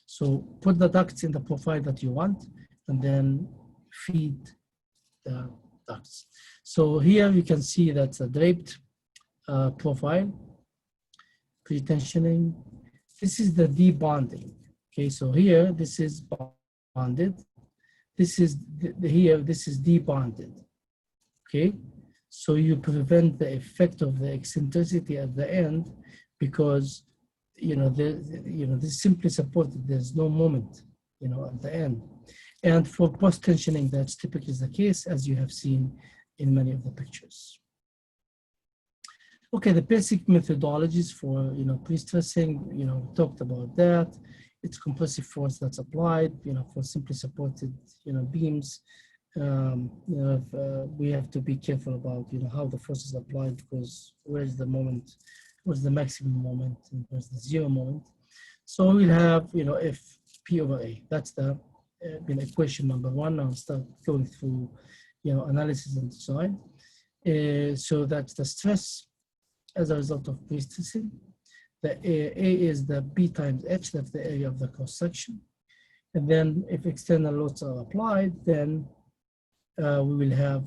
So put the ducts in the profile that you want and then feed the ducts. So here you can see that's a draped profile, pre-tensioning. This is the debonding. Okay, so here this is bonded. This is here, this is debonded. Okay, so you prevent the effect of the eccentricity at the end because this simply supported. There's no moment, at the end. And for post-tensioning, that's typically the case, as you have seen in many of the pictures. Okay, the basic methodologies for pre-stressing, we talked about that. It's compressive force that's applied, for simply supported, beams. We have to be careful about, how the force is applied, because where's the moment, where's the maximum moment, and where's the zero moment. So we'll have, F P over A. That's the equation number one. I'll start going through, analysis and design. So that's the stress as a result of pre-stressing. The A is the B times H, that's the area of the cross section. And then if external loads are applied, then we will have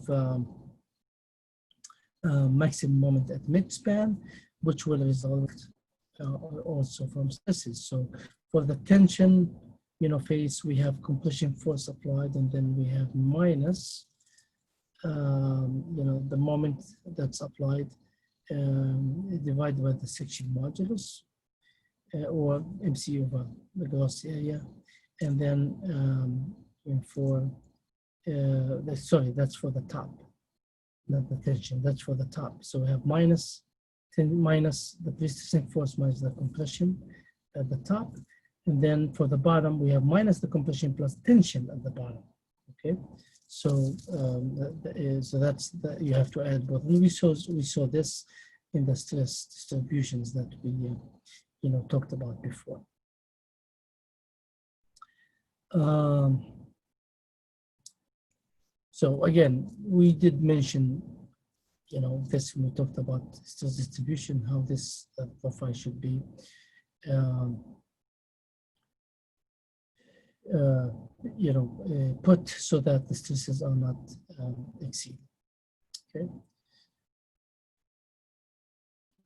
maximum moment at midspan, which will result also from stresses. So for the tension, phase, we have compression force applied, and then we have minus, the moment that's applied divided by the section modulus, or MC over the gross area. And then that's for the top, not the tension, that's for the top. So we have minus the pre-stressing force minus the compression at the top. And then for the bottom, we have minus the compression plus tension at the bottom, okay? So so that's you have to add both. We saw this in the stress distributions that we talked about before. So again, we did mention this when we talked about stress distribution, how this profile should be put so that the stresses are not exceeded. Okay.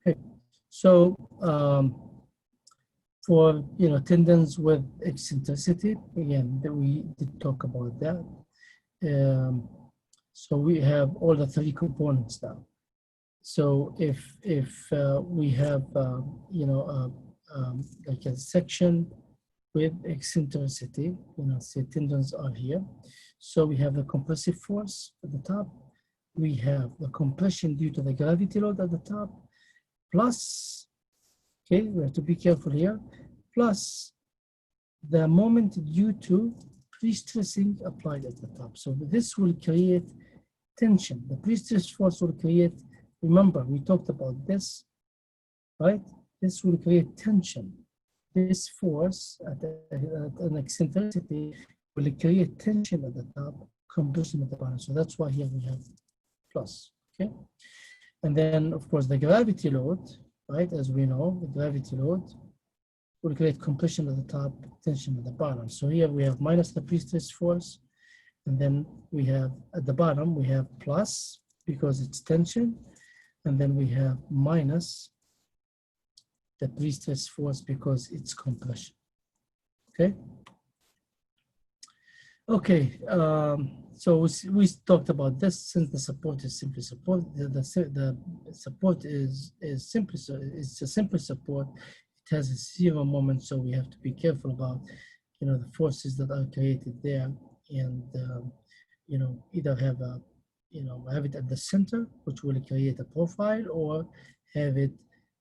Okay. So for tendons with eccentricity, again, we did talk about that. So we have all the three components now. So if we have like a section with eccentricity, say tendons are here. So we have the compressive force at the top. We have the compression due to the gravity load at the top, plus, okay, we have to be careful here, plus the moment due to pre-stressing applied at the top. So this will create tension. The pre-stress force will create, remember, we talked about this, right? This will create tension. This force at an eccentricity will create tension at the top, compression at the bottom. So that's why here we have plus, okay? And then, of course, the gravity load, right? As we know, the gravity load will create compression at the top, tension at the bottom. So here we have minus the pre-stress force, and then we have at the bottom, we have plus because it's tension, and then we have minus the pre-stress force because it's compression, okay? Okay, so we talked about this. Since the support is simply support, the support is simply, so it's a simple support. It has a zero moment, so we have to be careful about, you know, the forces that are created there, and you know, either have a, you know, have it at the center, which will create a profile, or have it,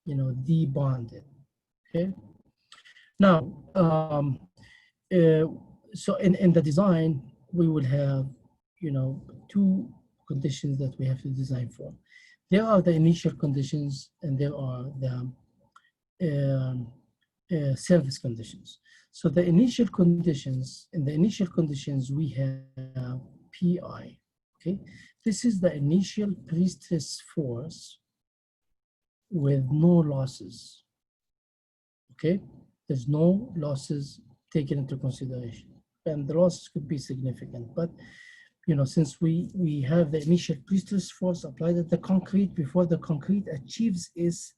you know, debonded. Okay. Now, so in the design, we will have, you know, two conditions that we have to design for. There are the initial conditions, and there are the service conditions. So the initial conditions, in the initial conditions, we have PI, okay? This is the initial pre-stress force with no losses, okay? There's no losses taken into consideration. And the losses could be significant, but you know, since we have the initial pre-stress force applied at the concrete before the concrete achieves its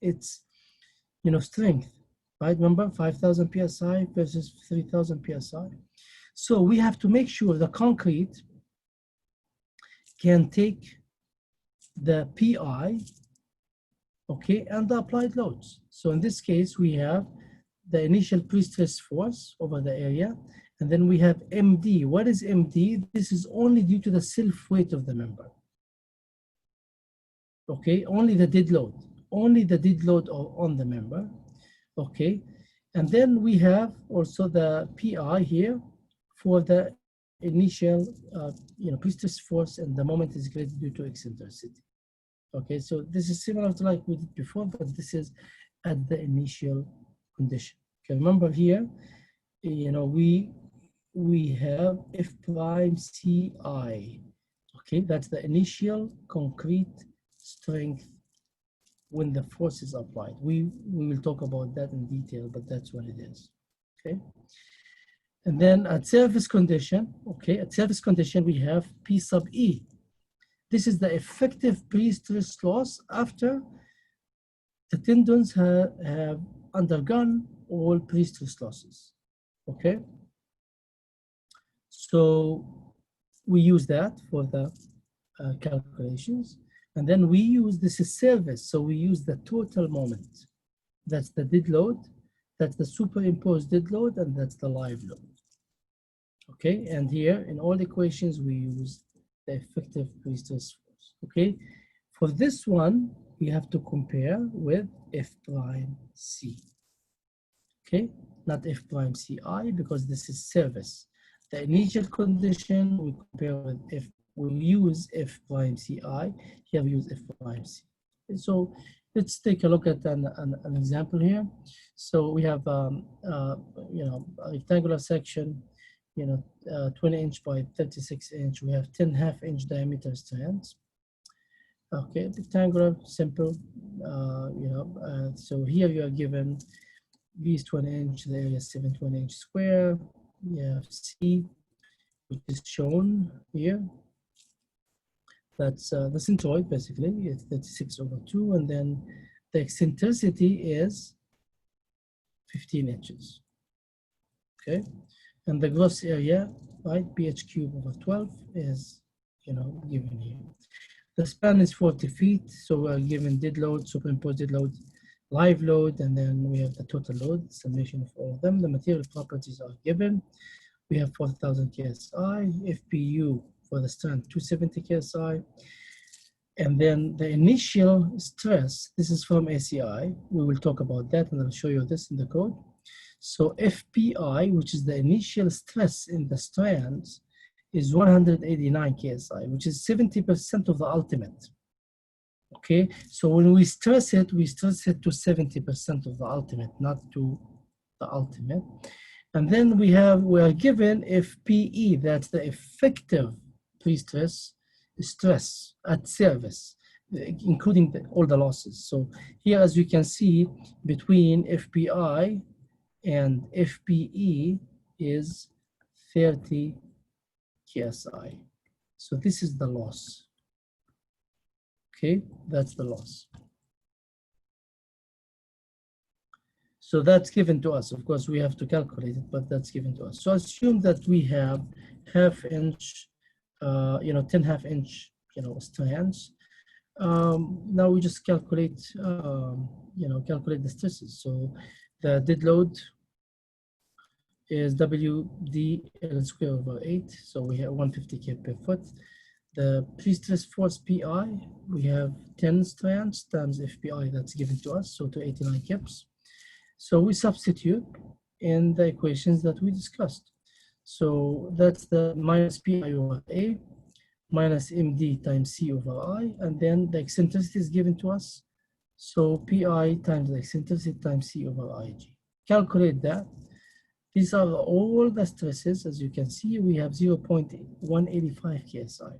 you know, strength, right? Remember, 5,000 psi versus 3,000 psi. So we have to make sure the concrete can take the PI, okay, and the applied loads. So in this case, we have the initial pre-stress force over the area, and then we have MD. What is MD? This is only due to the self-weight of the member. Okay, only the dead load. Only the dead load on the member. Okay, and then we have also the PI here for the initial, you know, pre-stress force, and the moment is created due to eccentricity. Okay, so this is similar to like we did before, but this is at the initial condition. Okay, remember here, you know, we have F prime CI. Okay, that's the initial concrete strength when the force is applied. We will talk about that in detail, but that's what it is. Okay, and then at service condition, okay, at service condition we have P sub E. This is the effective pre-stress loss after the tendons have undergone all pre-stress losses. Okay, so we use that for the calculations, and then we use this is service, so we use the total moment. That's the dead load, that's the superimposed dead load, and that's the live load. Okay, and here in all equations we use the effective pre-stress force. Okay, for this one we have to compare with F prime C. Okay, not F prime CI, because this is service. The initial condition we compare with F, we use F prime CI, here we use F prime C. So let's take a look at an example here. So we have you know, a rectangular section, you know, 20 inch by 36 inch. We have 10 half-inch diameter strands. Okay, rectangular, simple, you know, so here you are given B is 20 inch, the area is 720 inch square. You have C, which is shown here. That's the centroid, basically, it's 36/2, and then the eccentricity is 15 inches. Okay, and the gross area, right, BH cube over 12 is, you know, given here. The span is 40 feet, so we're given dead load, superimposed dead load, live load, and then we have the total load, summation of all of them. The material properties are given. We have 4,000 KSI, FPU for the strand 270 KSI, and then the initial stress, this is from ACI. We will talk about that, and I'll show you this in the code. So FPI, which is the initial stress in the strands, is 189 KSI, which is 70% of the ultimate. Okay, so when we stress it to 70% of the ultimate, not to the ultimate. And then we are given if PE, that's the effective pre-stress stress at service, including all the losses. So here, as you can see, between FPI and FPE is 30 KSI. So this is the loss. Okay, that's the loss. So that's given to us. Of course, we have to calculate it, but that's given to us. So assume that we have half-inch, 10 half-inch, strands. Now we just calculate, calculate the stresses. So the dead load is WDL square over 8. So we have 150 kb per foot. The pre-stress force PI, we have 10 strands times FPI, that's given to us, so 289 kbs. So we substitute in the equations that we discussed. So that's the minus PI over A, minus MD times C over I, and then the eccentricity is given to us. So PI times the eccentricity times C over IG. Calculate that. These are all the stresses. As you can see, we have 0.185 KSI.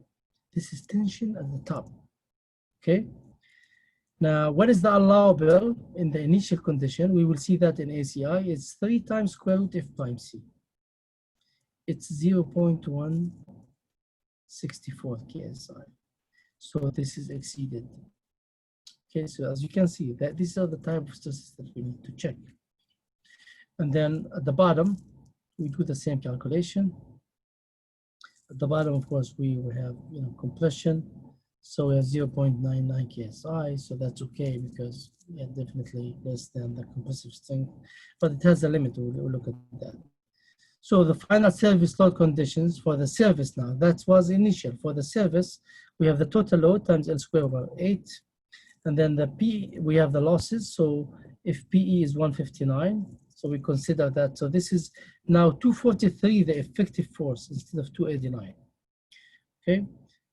This is tension at the top, okay? Now, what is the allowable in the initial condition? We will see that in ACI, it's 3 times square root F prime C. It's 0.164 KSI. So this is exceeded. Okay, so as you can see, that these are the type of stresses that we need to check. And then at the bottom, we do the same calculation. At the bottom, of course, we will have compression. So we have 0.99 KSI, so that's okay because definitely less than the compressive strength, but it has a limit. We'll look at that. So the final service load conditions for the service now, that was initial. For the service, we have the total load times L square over 8. And then the P, we have the losses. So if PE is 159, so we consider that. So this is now 243, the effective force instead of 289. Okay,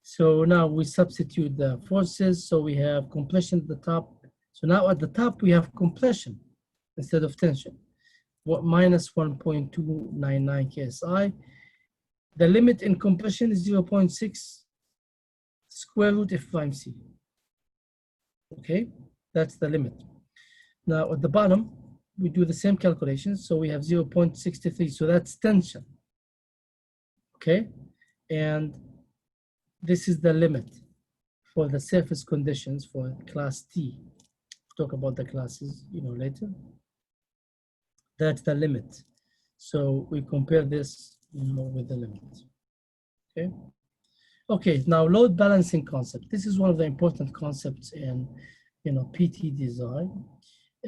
so now we substitute the forces. So we have compression at the top. So now at the top, we have compression instead of tension. Minus 1.299 KSI. The limit in compression is 0.6 square root F prime C. Okay, that's the limit. Now at the bottom, we do the same calculations. So we have 0.63, so that's tension. Okay, and this is the limit for the surface conditions for class T. We'll talk about the classes, later. That's the limit. So we compare this, with the limit. Okay. Okay. Now load balancing concept. This is one of the important concepts in, PT design,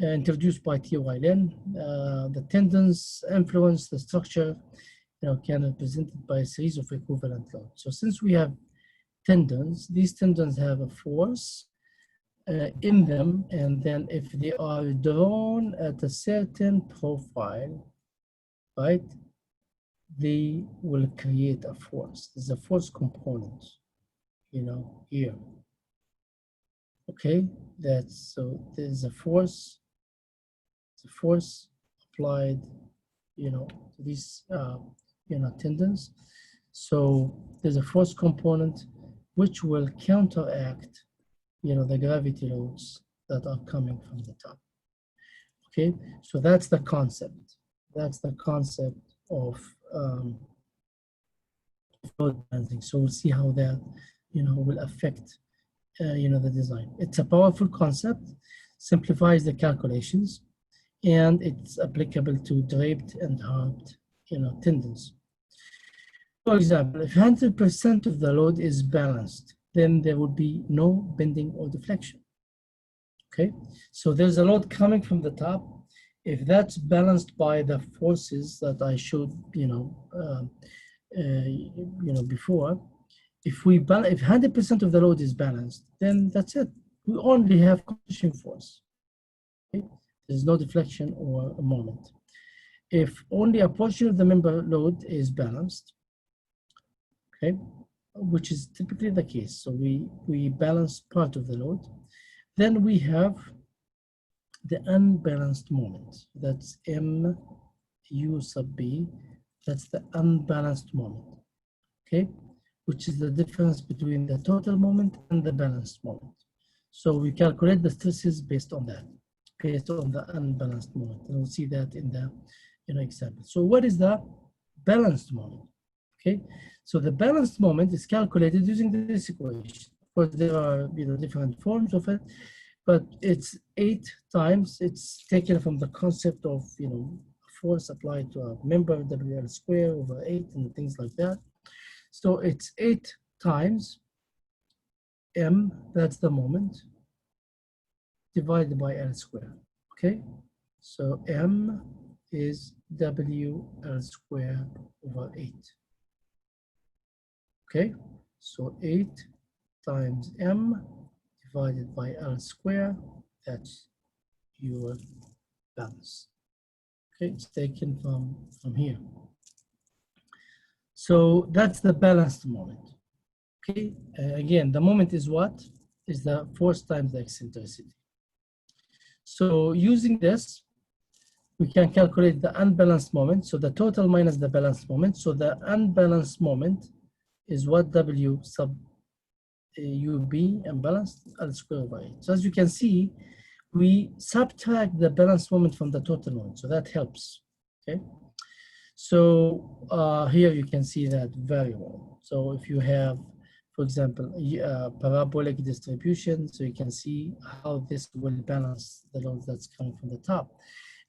introduced by T.Y. Lin. The tendons influence the structure, can be represented by a series of equivalent loads. So since we have tendons, these tendons have a force in them, and then if they are drawn at a certain profile, right, they will create a force. There's a force component, here. Okay, so there's a force. It's a force applied, to these, tendons. So there's a force component which will counteract the gravity loads that are coming from the top. Okay, so that's the concept. That's the concept of load balancing. So we'll see how that, will affect, the design. It's a powerful concept, simplifies the calculations, and it's applicable to draped and harped, tendons. For example, if 100% of the load is balanced, then there would be no bending or deflection. Okay, so there's a load coming from the top. If that's balanced by the forces that I showed, before, if 100% of the load is balanced, then that's it. We only have compression force. Okay? There's no deflection or a moment. If only a portion of the member load is balanced, okay, which is typically the case. So we balance part of the load. Then we have the unbalanced moment. That's M U sub B, that's the unbalanced moment, okay? Which is the difference between the total moment and the balanced moment. So we calculate the stresses based on that, based on the unbalanced moment. And we'll see that in the example. So what is the balanced moment? Okay, so the balanced moment is calculated using this equation. Of course, there are different forms of it, but it's 8 times. It's taken from the concept of force applied to a member, WL square over 8 and things like that. So it's 8 times M, that's the moment, divided by L square, okay? So M is WL square over 8, okay? So 8 times M divided by L square, that's your balance. Okay, it's taken from here. So that's the balanced moment. Okay, again, the moment is what? Is the force times the eccentricity. So using this, we can calculate the unbalanced moment. So the total minus the balanced moment. So the unbalanced moment is what? W sub UB unbalanced L square over 8. So as you can see, we subtract the balanced moment from the total moment. So that helps, okay? So here you can see that very well. So if you have, for example, parabolic distribution, so you can see how this will balance the load that's coming from the top.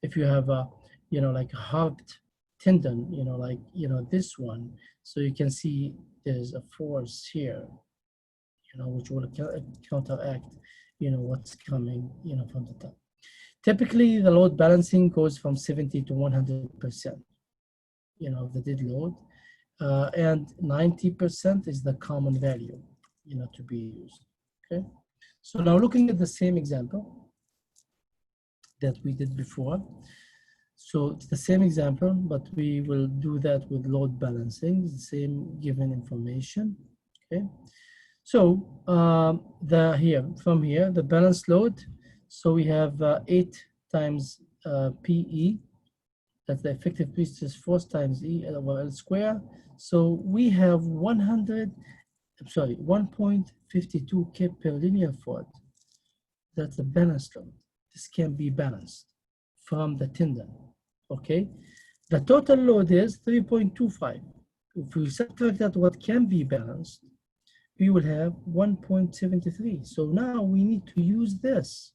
If you have a, like a harped tendon, this one, so you can see there's a force here, which will counteract, what's coming, from the top. Typically, the load balancing goes from 70 to 100%, of the dead load. And 90% is the common value, to be used, okay? So now looking at the same example that we did before. So it's the same example, but we will do that with load balancing, the same given information, okay? So from here, the balanced load, so we have 8 times PE, that's the effective pre-stress force times E over L square. So we have 1.52 K per linear foot. That's the balanced load. This can be balanced from the tendon, okay? The total load is 3.25. If we subtract that what can be balanced, we will have 1.73. So now we need to use this.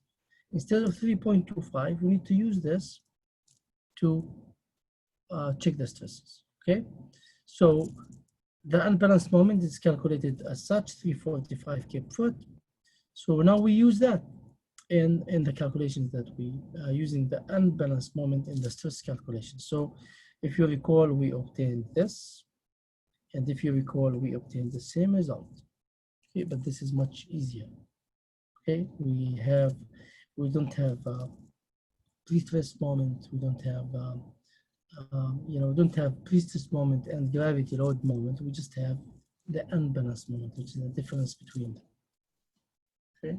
Instead of 3.25, we need to use this to check the stresses, okay? So the unbalanced moment is calculated as such, 345 kPa. So now we use that in the calculations that we are using the unbalanced moment in the stress calculation. So if you recall, we obtained this, and if you recall, we obtained the same result. Okay, but this is much easier. Okay, we don't have pre-stress moment, we don't have don't have pre-stress moment and gravity load moment. We just have the unbalanced moment, which is the difference between them. Okay.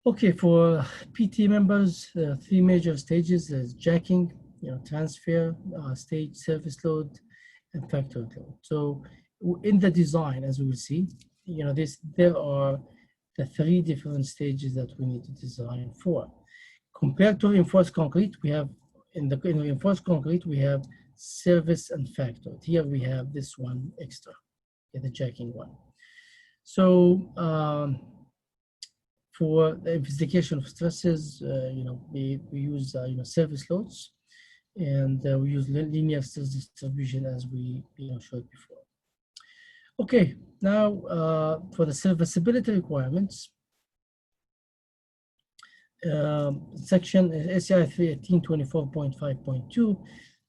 Okay, for PT members, 3 major stages: is jacking, transfer, stage, surface load, and factored load. So in the design, as we will see, there are the 3 different stages that we need to design for. Compared to reinforced concrete, we have in reinforced concrete, we have service and factored. Here we have this one extra, the jacking one. So for the investigation of stresses, we use service loads, and we use linear stress distribution as we showed before. Okay, now for the serviceability requirements, section SCI 318.24.5.2,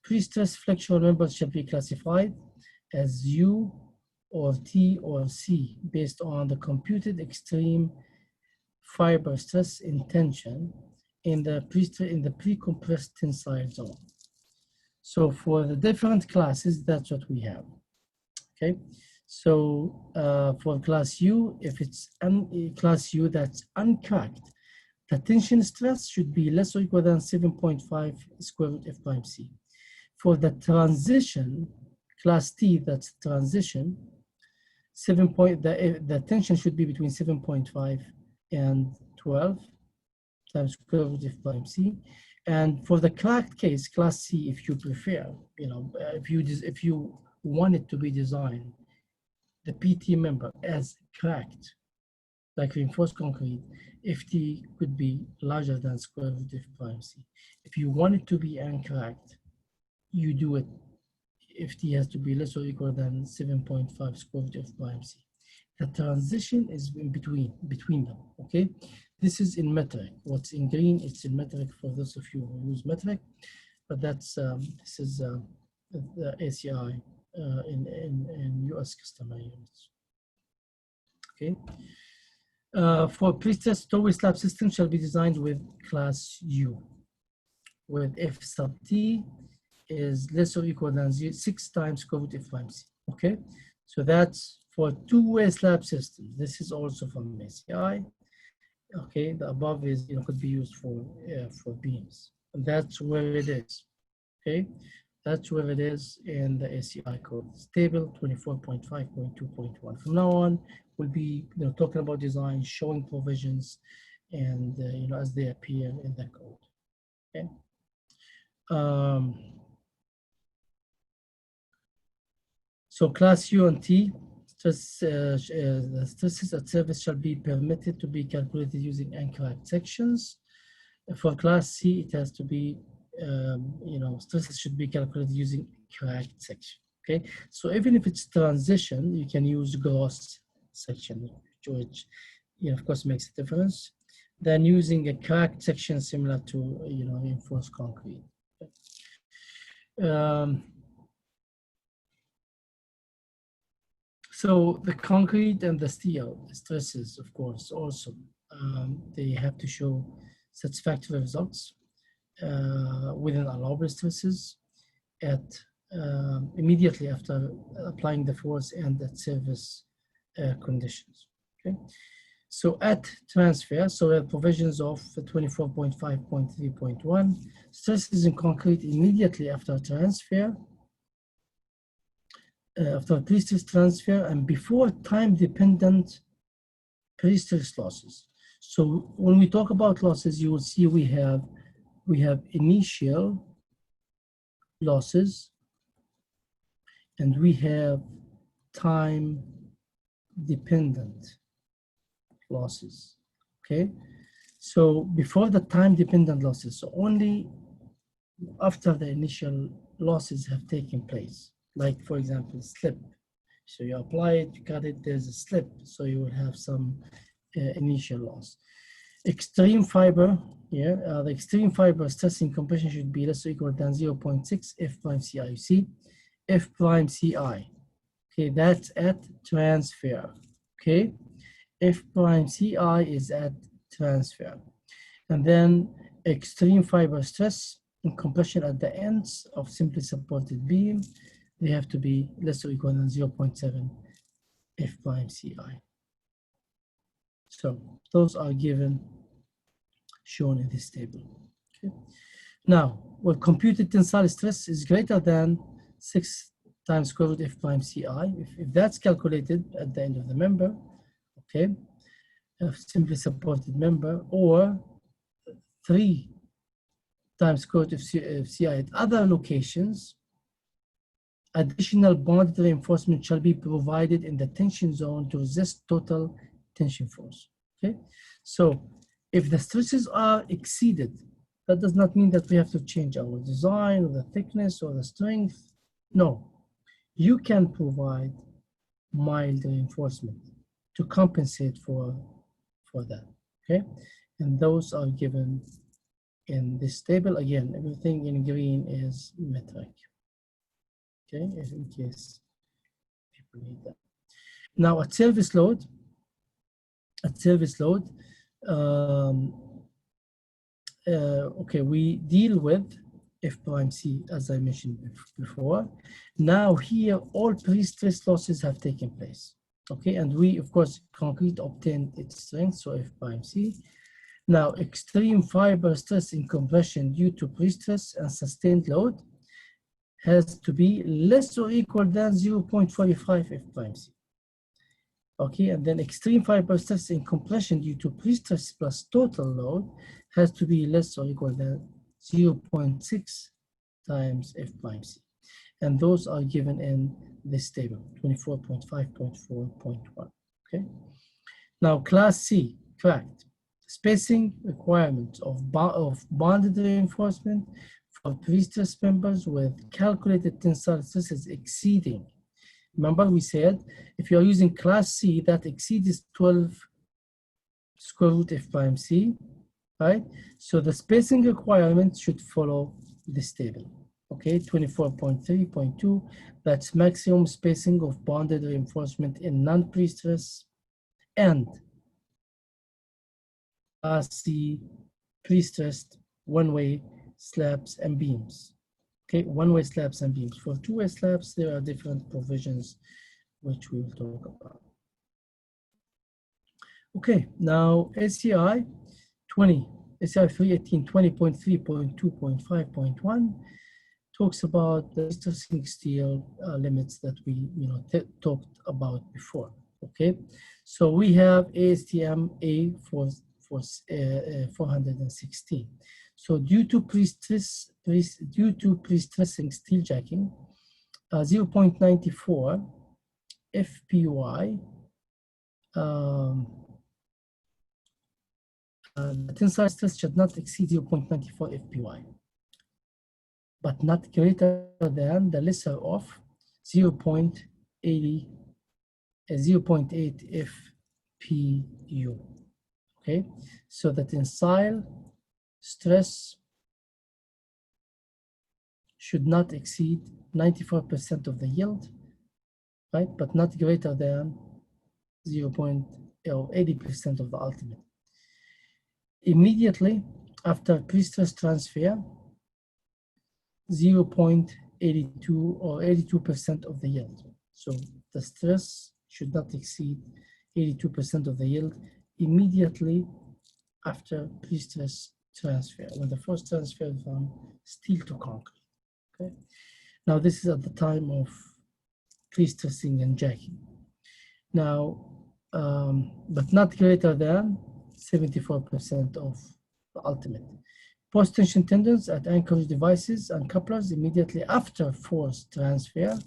pre-stress flexural members shall be classified as U or T or C based on the computed extreme fiber stress in tension in the pre-compressed tensile zone. So for the different classes, that's what we have. Okay, so for class U, if it's class U that's uncracked, the tension stress should be less or equal than 7.5 square root F prime C. For the transition, class T, that's transition, the tension should be between 7.5 and 12 times square root F prime C. And for the cracked case, class C, if you prefer, if you want it to be designed, the PT member as cracked, like reinforced concrete, FT could be larger than square root F prime C. If you want it to be uncracked, you do it. FT has to be less or equal than 7.5 square root F prime C. The transition is in between them, okay? This is in metric. What's in green, it's in metric for those of you who use metric, but that's, this is the ACI in US customer units, okay? For pre-stressed doorway slab system shall be designed with class U, with F sub T is less or equal than 6 times square root F prime C, okay? So that's for two-way slab systems. This is also from ACI. Okay, the above is could be used for beams. And that's where it is. Okay, that's where it is in the ACI code. It's table 24.5.2.1. From now on, we'll be talking about design, showing provisions, and as they appear in the code. Okay. So class U and T. The stresses at surface shall be permitted to be calculated using uncracked sections. For class C, it has to be, stresses should be calculated using cracked section. Okay, so even if it's transition, you can use gross section, which of course makes a difference than using a cracked section similar to reinforced concrete. So the concrete and the steel stresses, of course, also they have to show satisfactory results within allowable stresses at immediately after applying the force and at service conditions. Okay, so at transfer, so we have provisions of 24.5.3.1 stresses in concrete immediately after transfer. After pre-stress transfer and before time-dependent pre-stress losses. So when we talk about losses, you will see we have initial losses and we have time-dependent losses. Okay, so before the time-dependent losses, so only after the initial losses have taken place. Like, for example, slip. So you apply it, you cut it, there's a slip, so you will have some initial loss. Extreme fiber, the extreme fiber stressing compression should be less or equal than 0.6 F prime CI. You see, F prime CI. Okay, that's at transfer. Okay, F prime CI is at transfer. And then extreme fiber stress and compression at the ends of simply supported beam, they have to be less or equal than 0.7 F prime CI. So those are given, shown in this table. Okay. Now, well, computed tensile stress is greater than 6 times square root F prime CI. If that's calculated at the end of the member, okay, a simply supported member, or 3 times square root of CI at other locations, additional bonded reinforcement shall be provided in the tension zone to resist total tension force. Okay, so if the stresses are exceeded, that does not mean that we have to change our design or the thickness or the strength. No, you can provide mild reinforcement to compensate for that. Okay, and those are given in this table. Again, everything in green is metric. Okay, if in case people need that. Now at service load, okay, we deal with F prime C as I mentioned before. Now here all pre-stress losses have taken place. Okay, and we of course concrete obtained its strength, so F prime C. Now, extreme fiber stress in compression due to pre-stress and sustained load has to be less or equal than 0.45 F prime C. Okay, and then extreme fiber stress in compression due to pre-stress plus total load has to be less or equal than 0.6 times F prime C. And those are given in this table, 24.5.4.1. Okay. Now, class C, cracked. Spacing requirements of bonded reinforcement for pre-stress members with calculated tensile stresses exceeding. Remember, we said if you're using class C, that exceeds 12 square root F prime C, right? So the spacing requirements should follow this table. Okay, 24.3.2, that's maximum spacing of bonded reinforcement in non-pre-stress and class C pre-stressed one-way slabs and beams. Okay, one-way slabs and beams. For two-way slabs, there are different provisions which we will talk about. Okay, now ACI 318 20.3.2.5.1 talks about the stressing steel limits that we talked about before. Okay, so we have ASTM A416. So due to pre-stressing steel jacking, 0.94 FPY, the tensile stress should not exceed 0.94 FPY, but not greater than the lesser of 0.8 FPU. Okay, so the tensile stress should not exceed 94% of the yield, right? But not greater than 0.80% of the ultimate. Immediately after pre-stress transfer, 0.82 or 82% of the yield. So the stress should not exceed 82% of the yield immediately after pre-stress transfer, when the first transfer from steel to concrete. Okay. Now this is at the time of pre-stressing and jacking. Now, but not greater than 74% of the ultimate. Post-tension tendons at anchorage devices and couplers immediately after force transfer,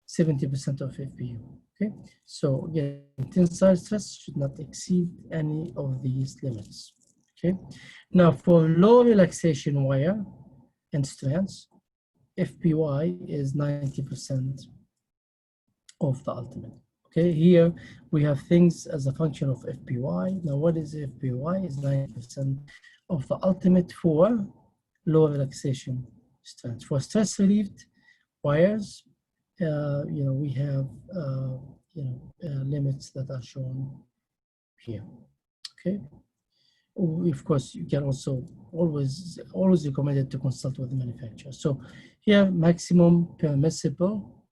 70% of FPU. Okay, so again, tensile stress should not exceed any of these limits. Okay, now for low relaxation wire and strands, FPY is 90% of the ultimate. Okay, here we have things as a function of FPY. Now, what is FPY? Is 90% of the ultimate for low relaxation strands. For stress relieved wires, we have limits that are shown here. Okay. Of course, you can also always recommended to consult with the manufacturer. So here, maximum permissible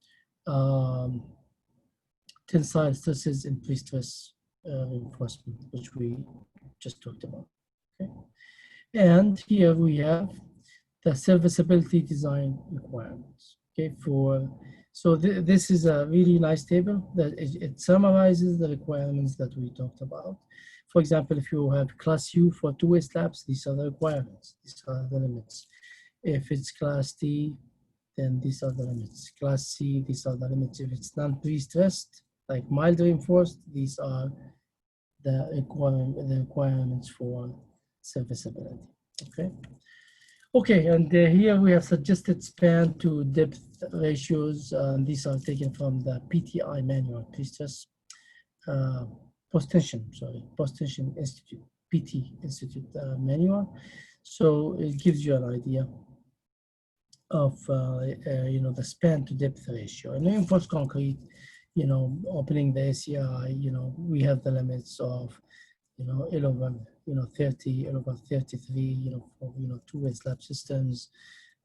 tensile stresses in pre-stress reinforcement, which we just talked about. Okay, and here we have the serviceability design requirements. Okay, so this is a really nice table that it summarizes the requirements that we talked about. For example, if you have class U for two-way slabs, these are the requirements. These are the limits. If it's class D, then these are the limits. Class C, these are the limits. If it's non-pre-stressed, like mild reinforced, these are the requirements for serviceability. Okay. Okay, and here we have suggested span to depth ratios. These are taken from the PTI manual, pre-stress post-tension Institute, PT Institute manual. So it gives you an idea of the span to depth ratio. And reinforced concrete, opening the ACI, we have the limits of L over 30, L over 33, for two-way slab systems.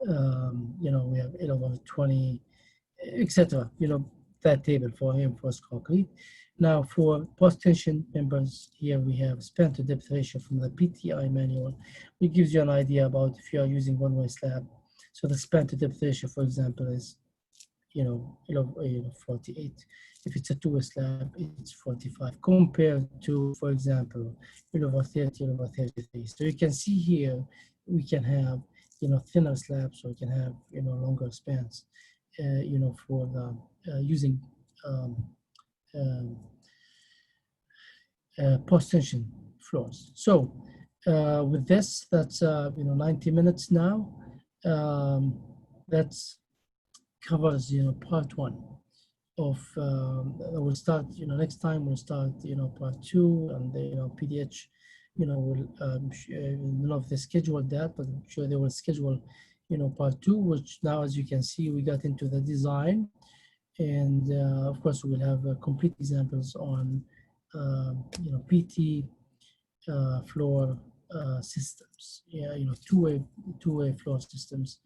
We have L over 20, etc. That table for reinforced concrete. Now for post-tension members, here we have span to depth ratio from the PTI manual, which gives you an idea about if you are using one-way slab. So the span to depth ratio, for example, is 48. If it's a two-way slab, it's 45 compared to, for example, over 30, over 33. So you can see here we can have thinner slabs, or we can have longer spans, for the using post-tension floors. So with this, that's 90 minutes now. That covers part one of. We'll start next time. We'll start part two, and PDH. Will I don't know if they scheduled that, but I'm sure they will schedule part two, which now, as you can see, we got into the design. And of course, we'll have complete examples on PT floor systems. Yeah, two-way floor systems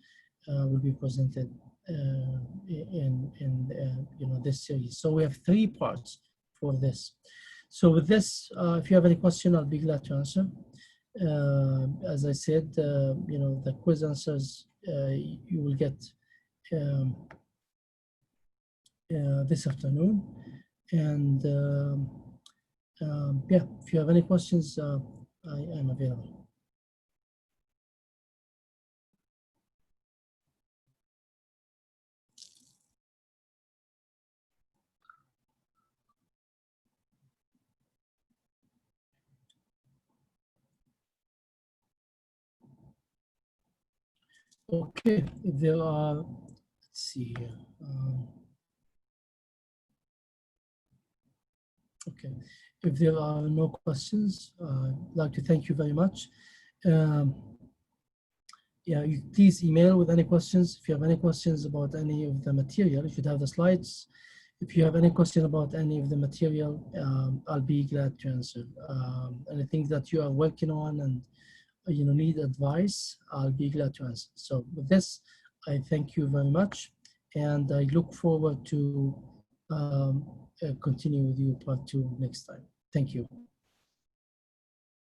will be presented in this series. So we have 3 parts for this. So with this, if you have any question, I'll be glad to answer. As I said, the quiz answers you will get this afternoon. And yeah, if you have any questions, I am available. Okay, if there are, let's see here. Okay, if there are no questions, I'd like to thank you very much. Yeah, please email with any questions. If you have any questions about any of the material, you should have the slides. If you have any question about any of the material, I'll be glad to answer. Anything that you are working on and need advice, I'll be glad to answer. So with this, I thank you very much, and I look forward to continue with you part 2 next time. Thank you.